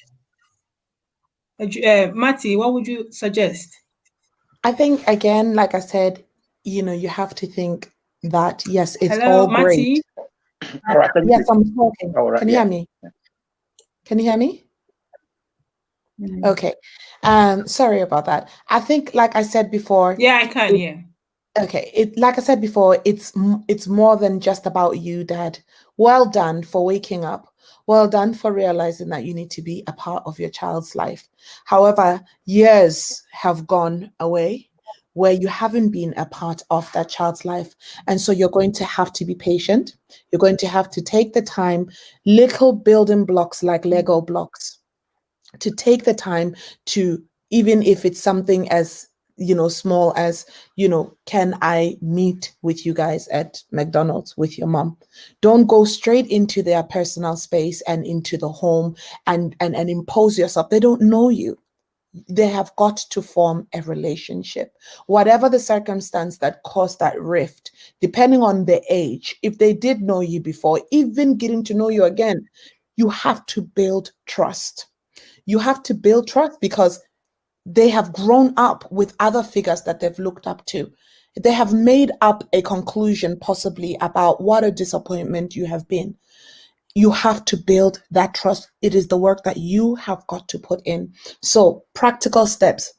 Matty, what would you suggest? I think, again, like I said, you have to think that, yes, it's Hello, all great. All right, yes, I'm talking. All right, Can you hear me? Can you hear me? Okay. Sorry about that. I think, like I said before. Yeah, I can. Yeah. Okay. Like I said before, it's more than just about you, Dad. Well done for waking up. Well done for realizing that you need to be a part of your child's life. However, years have gone away where you haven't been a part of that child's life. And so you're going to have to be patient. You're going to have to take the time, little building blocks like Lego blocks, to take the time to, even if it's something as small as, can I meet with you guys at McDonald's with your mom? Don't go straight into their personal space and into the home and impose yourself. They don't know you. They have got to form a relationship. Whatever the circumstance that caused that rift, depending on the age, if they did know you before, even getting to know you again, you have to build trust. You have to build trust because they have grown up with other figures that they've looked up to. They have made up a conclusion possibly about what a disappointment you have been. You have to build that trust. It is the work that you have got to put in. So practical steps,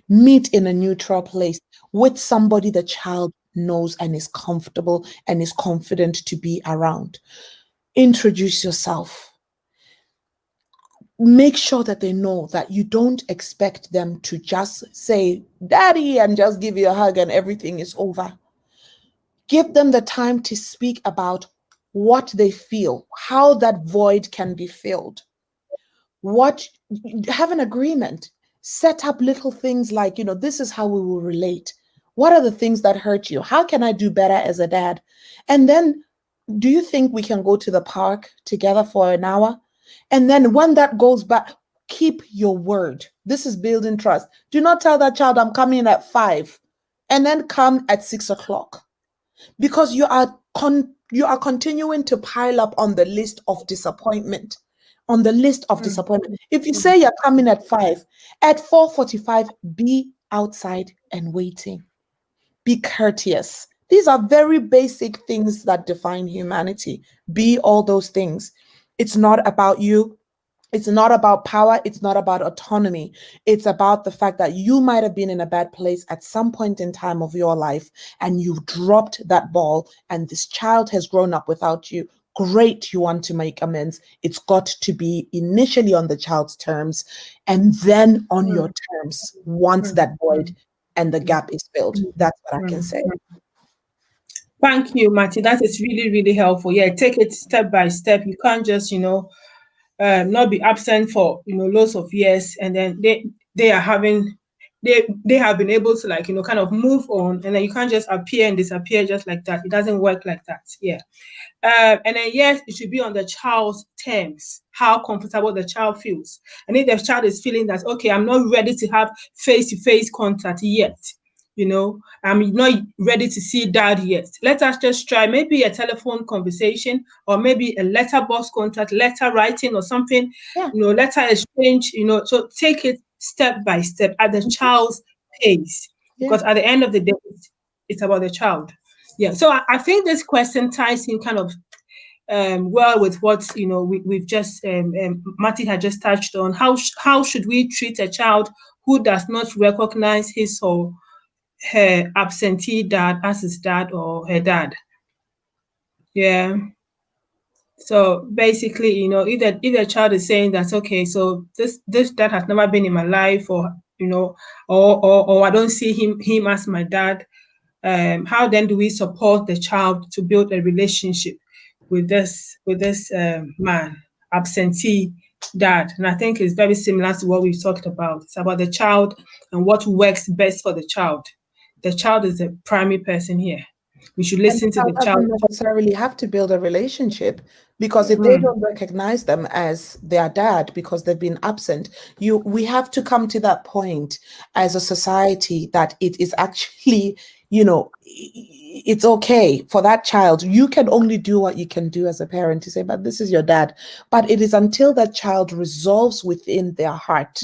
meet in a neutral place with somebody the child knows and is comfortable and is confident to be around. Introduce yourself. Make sure that they know that you don't expect them to just say, Daddy, and just give you a hug and everything is over. Give them the time to speak about what they feel, how that void can be filled. Have an agreement. Set up little things like, this is how we will relate. What are the things that hurt you? How can I do better as a dad? And then, do you think we can go to the park together for an hour? And then when that goes back, keep your word. This is building trust. Do not tell that child, I'm coming at 5 and then come at 6 o'clock, because you are You are continuing to pile up on the list of disappointment. On the list of disappointment. If you say you're coming at 5, at 4:45, be outside and waiting. Be courteous. These are very basic things that define humanity. Be all those things. It's not about you. It's not about power. It's not about autonomy. It's about the fact that you might have been in a bad place at some point in time of your life and you've dropped that ball, and this child has grown up without you. Great, you want to make amends. It's got to be initially on the child's terms and then on your terms once that void and the gap is filled. That's what I can say. Thank you, Marty. That is really, really helpful. Yeah, take it step by step. You can't just, not be absent for lots of years, and then they are having they have been able to, like, kind of move on, and then you can't just appear and disappear just like that. It doesn't work like that. Yeah. And then, yes, it should be on the child's terms, how comfortable the child feels. And if the child is feeling that, okay, I'm not ready to have face-to-face contact yet, I'm not ready to see dad yet, let us just try maybe a telephone conversation, or maybe a letterbox contact, letter writing or something, Yeah. letter exchange, so take it step by step at the child's pace, because at the end of the day, it's about the child. Yeah, so I think this question ties in kind of well with what we've just Martin had just touched on. How should we treat a child who does not recognize his or her absentee dad as his dad or her dad? Yeah. So basically, if the child is saying that, okay, so this dad has never been in my life, or or I don't see him as my dad. How then do we support the child to build a relationship with this man, absentee dad? And I think it's very similar to what we've talked about. It's about the child and what works best for the child. The child is the primary person here. We should listen to the child. Doesn't necessarily have to build a relationship, because if they don't recognize them as their dad because they've been absent, we have to come to that point as a society that it is actually, it's okay for that child. You can only do what you can do as a parent to say, but this is your dad. But it is until that child resolves within their heart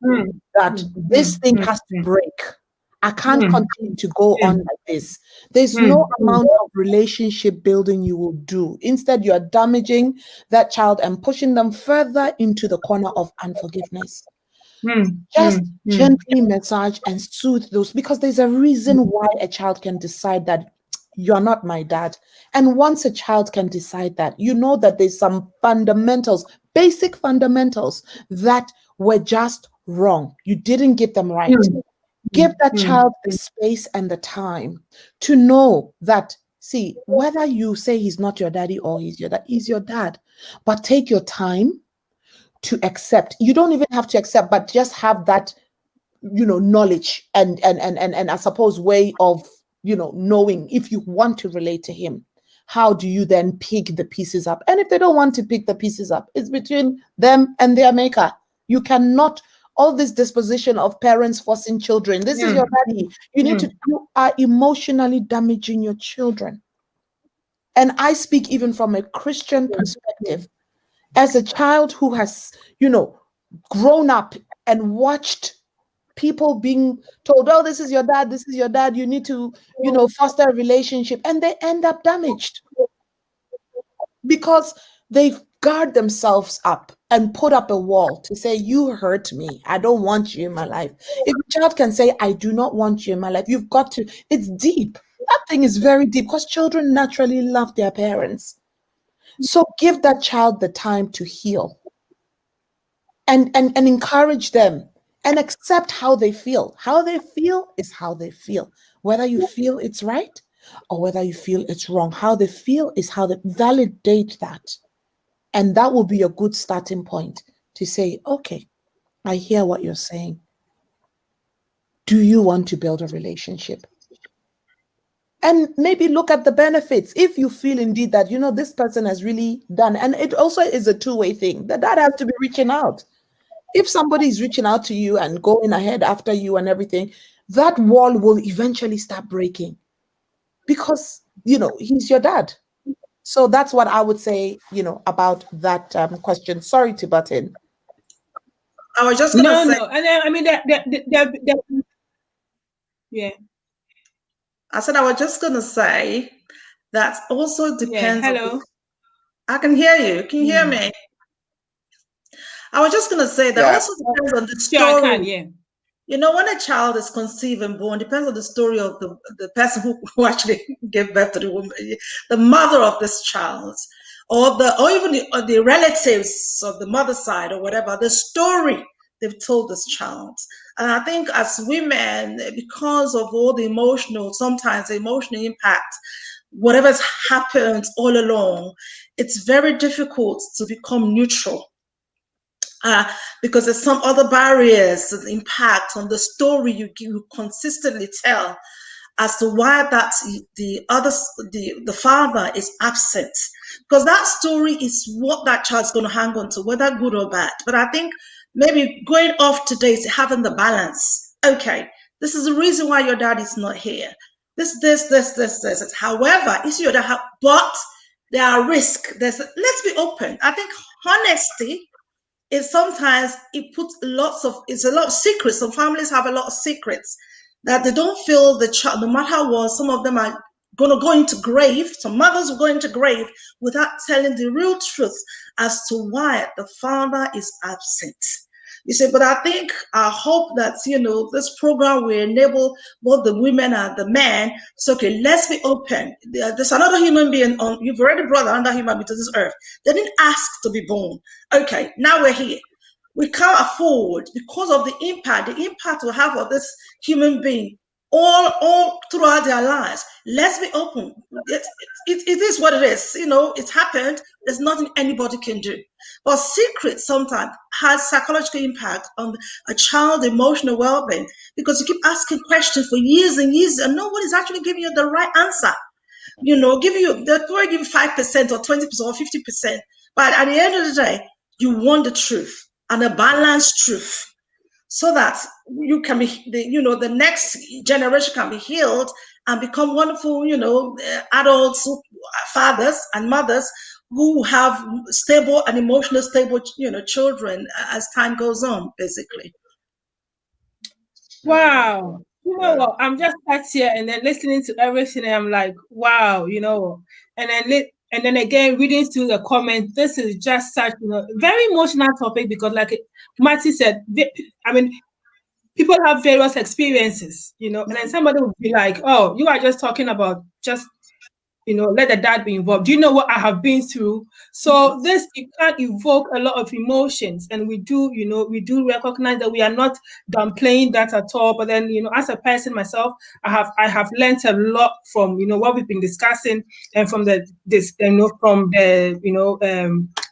that this thing has to break. I can't continue to go on like this. There's no amount of relationship building you will do. Instead, you are damaging that child and pushing them further into the corner of unforgiveness. Just gently massage and soothe those, because there's a reason why a child can decide that you're not my dad. And once a child can decide that, that there's some fundamentals, basic fundamentals that were just wrong. You didn't get them right. Give that child the space and the time to know that, see, whether you say he's not your daddy or he's your dad, but take your time to accept. You don't even have to accept, but just have that, knowledge and I suppose way of, knowing if you want to relate to him. How do you then pick the pieces up? And if they don't want to pick the pieces up, it's between them and their maker. You cannot, all this disposition of parents forcing children, this is your daddy. You are emotionally damaging your children. And I speak even from a Christian perspective. As a child who has, grown up and watched people being told, oh, this is your dad, you need to, foster a relationship, and they end up damaged because they've guard themselves up and put up a wall to say, you hurt me, I don't want you in my life. If a child can say, I do not want you in my life, you've got to, it's deep. That thing is very deep, because children naturally love their parents. So give that child the time to heal and encourage them and accept how they feel. How they feel is how they feel. Whether you feel it's right or whether you feel it's wrong, how they feel is how they validate that. And that will be a good starting point to say, okay, I hear what you're saying. Do you want to build a relationship? And maybe look at the benefits. If you feel indeed that, this person has really done, and it also is a two-way thing, that has to be reaching out. If somebody is reaching out to you and going ahead after you and everything, that wall will eventually start breaking because, he's your dad. So that's what I would say, about that question. Sorry to butt in. I was just gonna No, say. no, and then, I mean, yeah, I said I was just gonna say that also yeah. depends on the. Hello. I can hear you. Can you hear Mm. me? I was just gonna say that Yeah. also depends on the Sure, I can. story. Yeah. When a child is conceived and born, depends on the story of the person who actually gave birth to the woman, the mother of this child, or even the relatives of the mother side or whatever, the story they've told this child. And I think as women, because of all the sometimes the emotional impact, whatever's happened all along, it's very difficult to become neutral, because there's some other barriers that impact on the story you consistently tell as to why the father is absent, because that story is what that child's going to hang on to, whether good or bad. But I think maybe going off today is having the balance. Okay, this is the reason why your dad is not here. This. However, it's your dad, but there are risks. Let's be open. I think honesty is sometimes it's a lot of secrets. Some families have a lot of secrets that they don't feel the child, no matter what. Some of them are going to go into grave. Some mothers will go into grave without telling the real truth as to why the father is absent. You see, but I think I hope that this program will enable both the women and the men. So okay, let's be open. There's another human being on. You've already brought another human being to this earth. They didn't ask to be born. Okay, now we're here. We can't afford, because of the impact will have on this human being all throughout their lives. Let's be open. It is what it is. It's happened. There's nothing anybody can do. But secret sometimes has psychological impact on a child's emotional well-being, because you keep asking questions for years and years and nobody's actually giving you the right answer. They'll probably give you 5% or 20% or 50%. But at the end of the day, you want the truth, and a balanced truth, so that you can be, the next generation can be healed and become wonderful, adults, fathers and mothers who have stable and emotionally stable, children as time goes on, basically. Wow. You know Yeah. what? I'm just sat here and then listening to everything, and I'm like, wow, and then again reading through the comments. This is just such very emotional topic, because like Marty said, I mean, people have various experiences, and then somebody would be like, oh, you are just talking about just let the dad be involved. Do you know what I have been through? So this, it can evoke a lot of emotions, and we do recognize that we are not downplaying that at all. But then, as a person myself, I have learned a lot from what we've been discussing, and from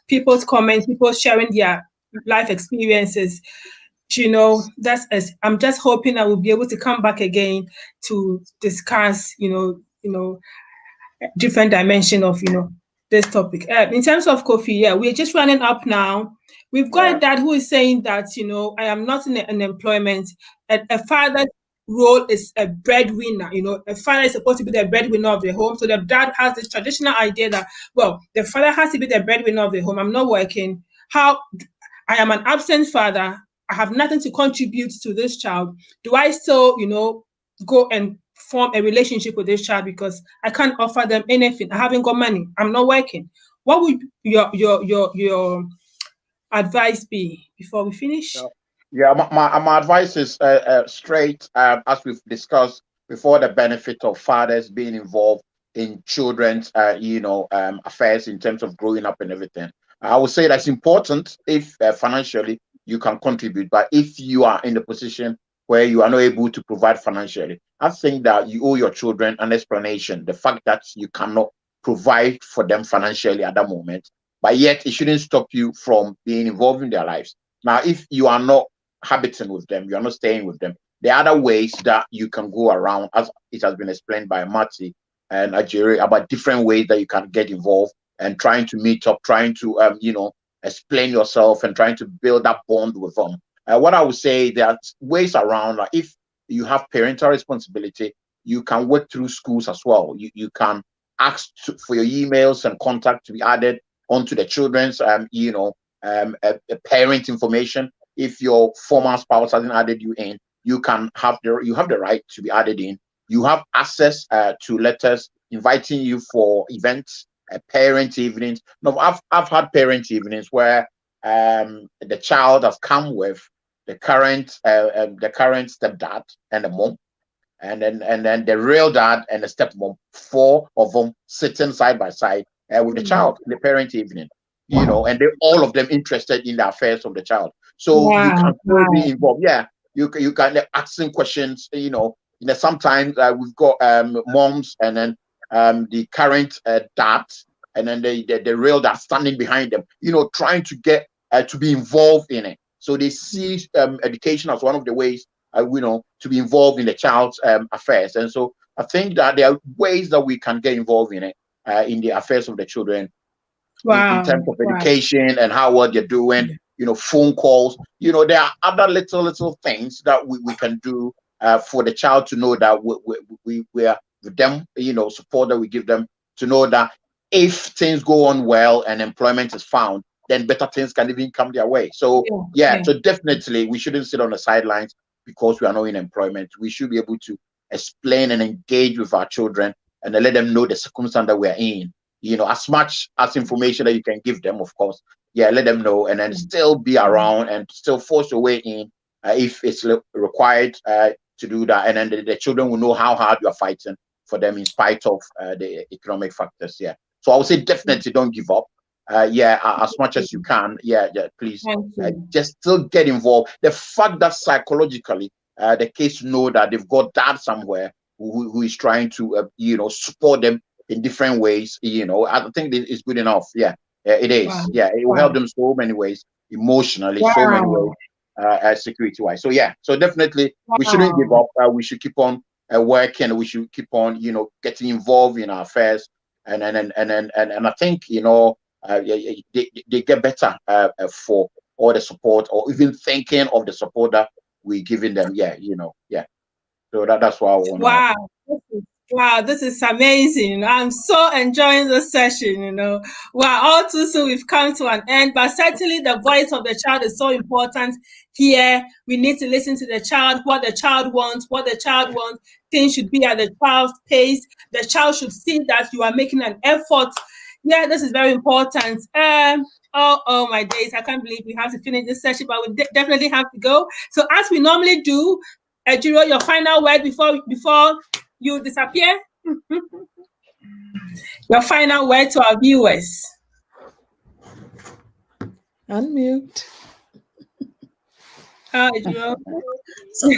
people's comments, people sharing their life experiences. I'm just hoping I will be able to come back again to discuss, different dimension of this topic. In terms of Kofi, yeah, we're just running up now. We've got Yeah. a dad who is saying that I am not in employment. A father's role is a breadwinner. A father is supposed to be the breadwinner of the home. So the dad has this traditional idea that, well, the father has to be the breadwinner of the home. I'm not working. How I am an absent father. I have nothing to contribute to this child. Do I still, go and form a relationship with this child because I can't offer them anything? I haven't got money. I'm not working. What would your advice be before we finish? Yeah. Yeah, my advice is straight, as we've discussed before, the benefit of fathers being involved in children's, affairs in terms of growing up and everything. I would say that's important if financially you can contribute, but if you are in the position where you are not able to provide financially, I think that you owe your children an explanation. The fact that you cannot provide for them financially at that moment, but yet it shouldn't stop you from being involved in their lives. Now, if you are not habiting with them, you're not staying with them, there are other ways that you can go around, as it has been explained by Marty and Ajiri, about different ways that you can get involved and trying to meet up, trying to explain yourself and trying to build that bond with them. What I would say, there are ways around. Like if you have parental responsibility, you can work through schools as well. You can ask for your emails and contact to be added onto the children's, parent information. If your former spouse hasn't added you in, you have the right to be added in. You have access to letters inviting you for events, parent evenings. No, I've had parent evenings where the child has come with the current stepdad and the mom, and then the real dad and the stepmom, 4 of them sitting side by side with the child in the parent evening, and they're all of them interested in the affairs of the child. So you can still be involved. Yeah, you can asking questions. Sometimes we've got moms and then the current dad and then the real dad standing behind them. Trying to get to be involved in it. So they see education as one of the ways to be involved in the child's affairs. And so I think that there are ways that we can get involved in it, in the affairs of the children, in terms of education and how well they're doing, phone calls. There are other little things that we can do for the child to know that we are with them, support that we give them, to know that if things go on well and employment is found, then better things can even come their way. So so definitely we shouldn't sit on the sidelines because we are not in employment. We should be able to explain and engage with our children and let them know the circumstance that we're in. As much as information that you can give them, of course, let them know, and then still be around and still force your way in if it's required to do that. And then the children will know how hard you are fighting for them in spite of the economic factors. Yeah. So I would say definitely don't give up. As much as you can. Please just still get involved. The fact that psychologically the kids know that they've got dad somewhere who is trying to support them in different ways, I think it's good enough. It is. It will help them so many ways, emotionally, so many ways, security wise. So definitely we shouldn't give up. We should keep on working. We should keep on getting involved in our affairs, and I think they get better for all the support, or even thinking of the support that we're giving them. So that's what I want. Wow, this is amazing. I'm so enjoying this session. Wow, all too soon we've come to an end, but certainly the voice of the child is so important here. We need to listen to the child, what the child wants, things should be at the child's pace. The child should see that you are making an effort. This is very important. Oh my days, I can't believe we have to finish this session, but we definitely have to go. So as we normally do, Jiro, your final word before you disappear. Your final word to our viewers. Unmute. So we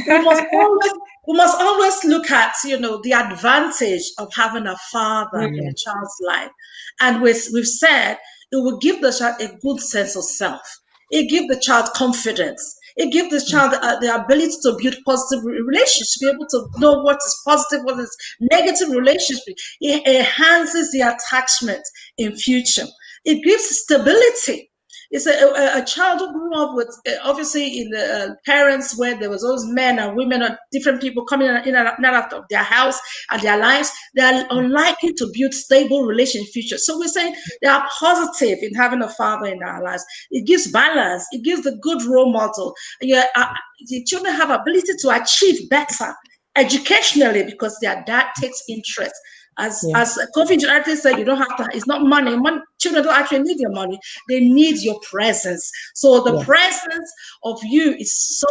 must always look at the advantage of having a father in a child's life, and we've said it will give the child a good sense of self. It gives the child confidence. It gives the child the ability to build positive relationships, to be able to know what is positive, what is negative relationship. It enhances the attachment in future. It gives stability. It's a child who grew up with, obviously, in the parents where there was those men and women or different people coming in and out of their house and their lives. They are unlikely to build stable relation future. So we're saying they are positive in having a father in our lives. It gives balance. It gives the good role model. The children have ability to achieve better educationally because their dad takes interest. As Kofi Junati said, you don't have to, it's not money. Children don't actually need your money. They need your presence. So the presence of you is so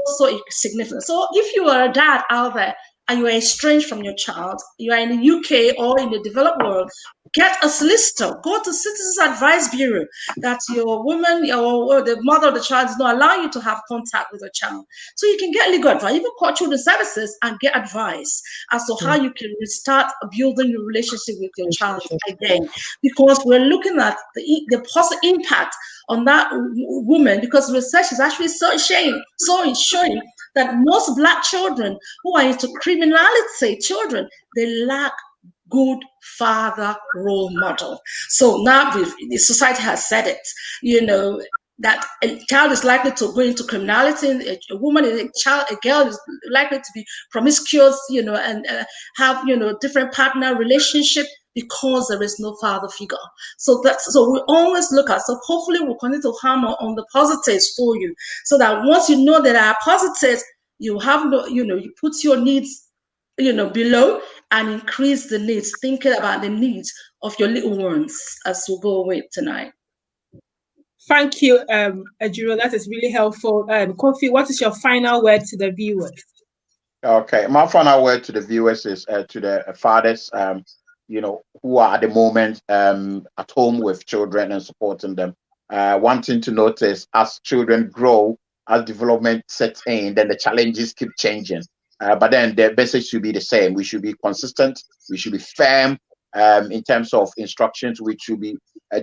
significant. So if you are a dad out there and you are estranged from your child, you are in the UK or in the developed world, get a solicitor. Go to Citizens Advice Bureau that your woman or the mother of the child does not allow you to have contact with a child. So you can get legal advice. You can call children's services and get advice as to how you can restart building your relationship with your child again. Because we're looking at the positive impact on that woman, because research is actually showing that most Black children who are into criminality, they lack good father role model. So now the society has said it, that a child is likely to go into criminality, a woman, a girl is likely to be promiscuous, and have, different partner relationship because there is no father figure. So we always look at, so hopefully we'll continue to hammer on the positives for you, so that once you know there are positives, you have no, you put your needs, below, and increase the needs, thinking about the needs of your little ones as we go away tonight. Thank you, Ejiro. That is really helpful. Kofi, what is your final word to the viewers? Okay, my final word to the viewers is to the fathers, who are at the moment at home with children and supporting them. One thing to notice: as children grow, as development sets in, then the challenges keep changing. But then the message should be the same. We should be consistent. We should be firm in terms of instructions. We should be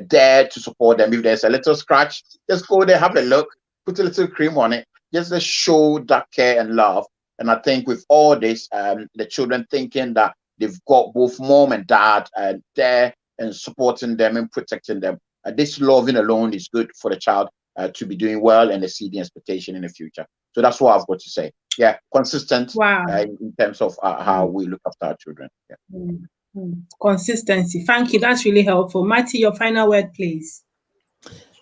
there to support them. If there's a little scratch, just go there, have a look, put a little cream on it, just to show that care and love. And I think with all this, the children thinking that they've got both mom and dad there and supporting them and protecting them. This loving alone is good for the child to be doing well and they see the expectation in the future. So that's what I've got to say. Yeah, consistent. Wow. In terms of how we look after our children. Yeah. Consistency. Thank you. That's really helpful. Matty, your final word, please.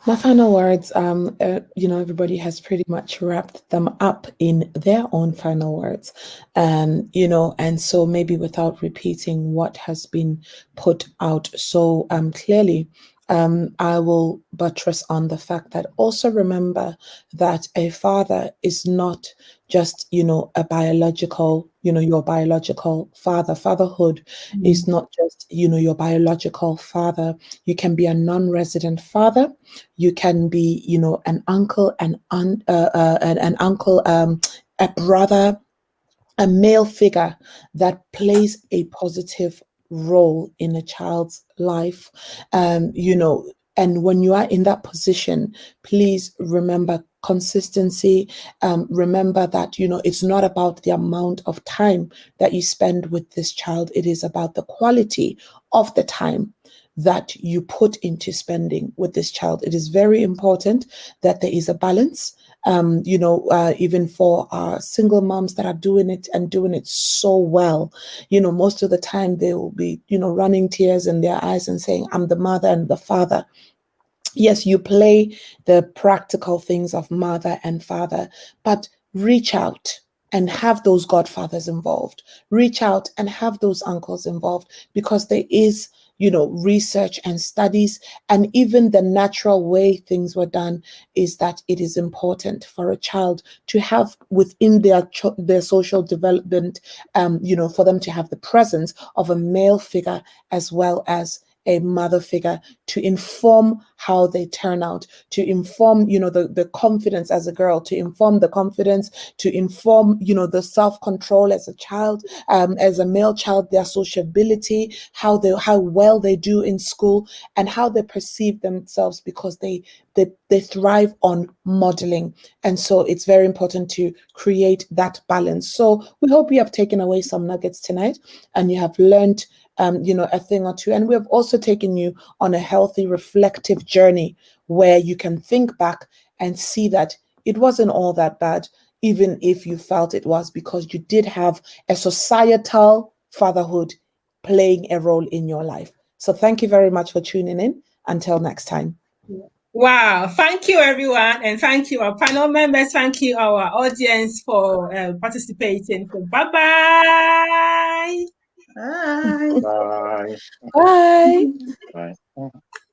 My final words, everybody has pretty much wrapped them up in their own final words, and so maybe without repeating what has been put out so clearly, I will buttress on the fact that also remember that a father is not just, a biological, your biological father. Fatherhood is not just, your biological father. You can be a non-resident father. You can be, an uncle, an uncle, a brother, a male figure that plays a positive role in a child's life, and when you are in that position, please remember consistency. Remember that, it's not about the amount of time that you spend with this child. It is about the quality of the time that you put into spending with this child. It is very important that there is a balance. Even for our single moms that are doing it and doing it so well, most of the time they will be, running tears in their eyes and saying, I'm the mother and the father. Yes, you play the practical things of mother and father, but reach out and have those godfathers involved. Reach out and have those uncles involved, because there is, research and studies, and even the natural way things were done is that it is important for a child to have within their social development, for them to have the presence of a male figure as well as a mother figure to inform how they turn out, to inform, the confidence as a girl, to inform the confidence, to inform, the self-control as a child, as a male child, their sociability, how well they do in school, and how they perceive themselves, because they thrive on modeling. And so it's very important to create that balance. So we hope you have taken away some nuggets tonight and you have learned a thing or two. And we have also taken you on a healthy, reflective journey where you can think back and see that it wasn't all that bad, even if you felt it was, because you did have a societal fatherhood playing a role in your life. So thank you very much for tuning in. Until next time. Wow. Thank you, everyone. And thank you, our panel members. Thank you, our audience, for participating. So bye-bye. Bye. Bye. Bye. Bye.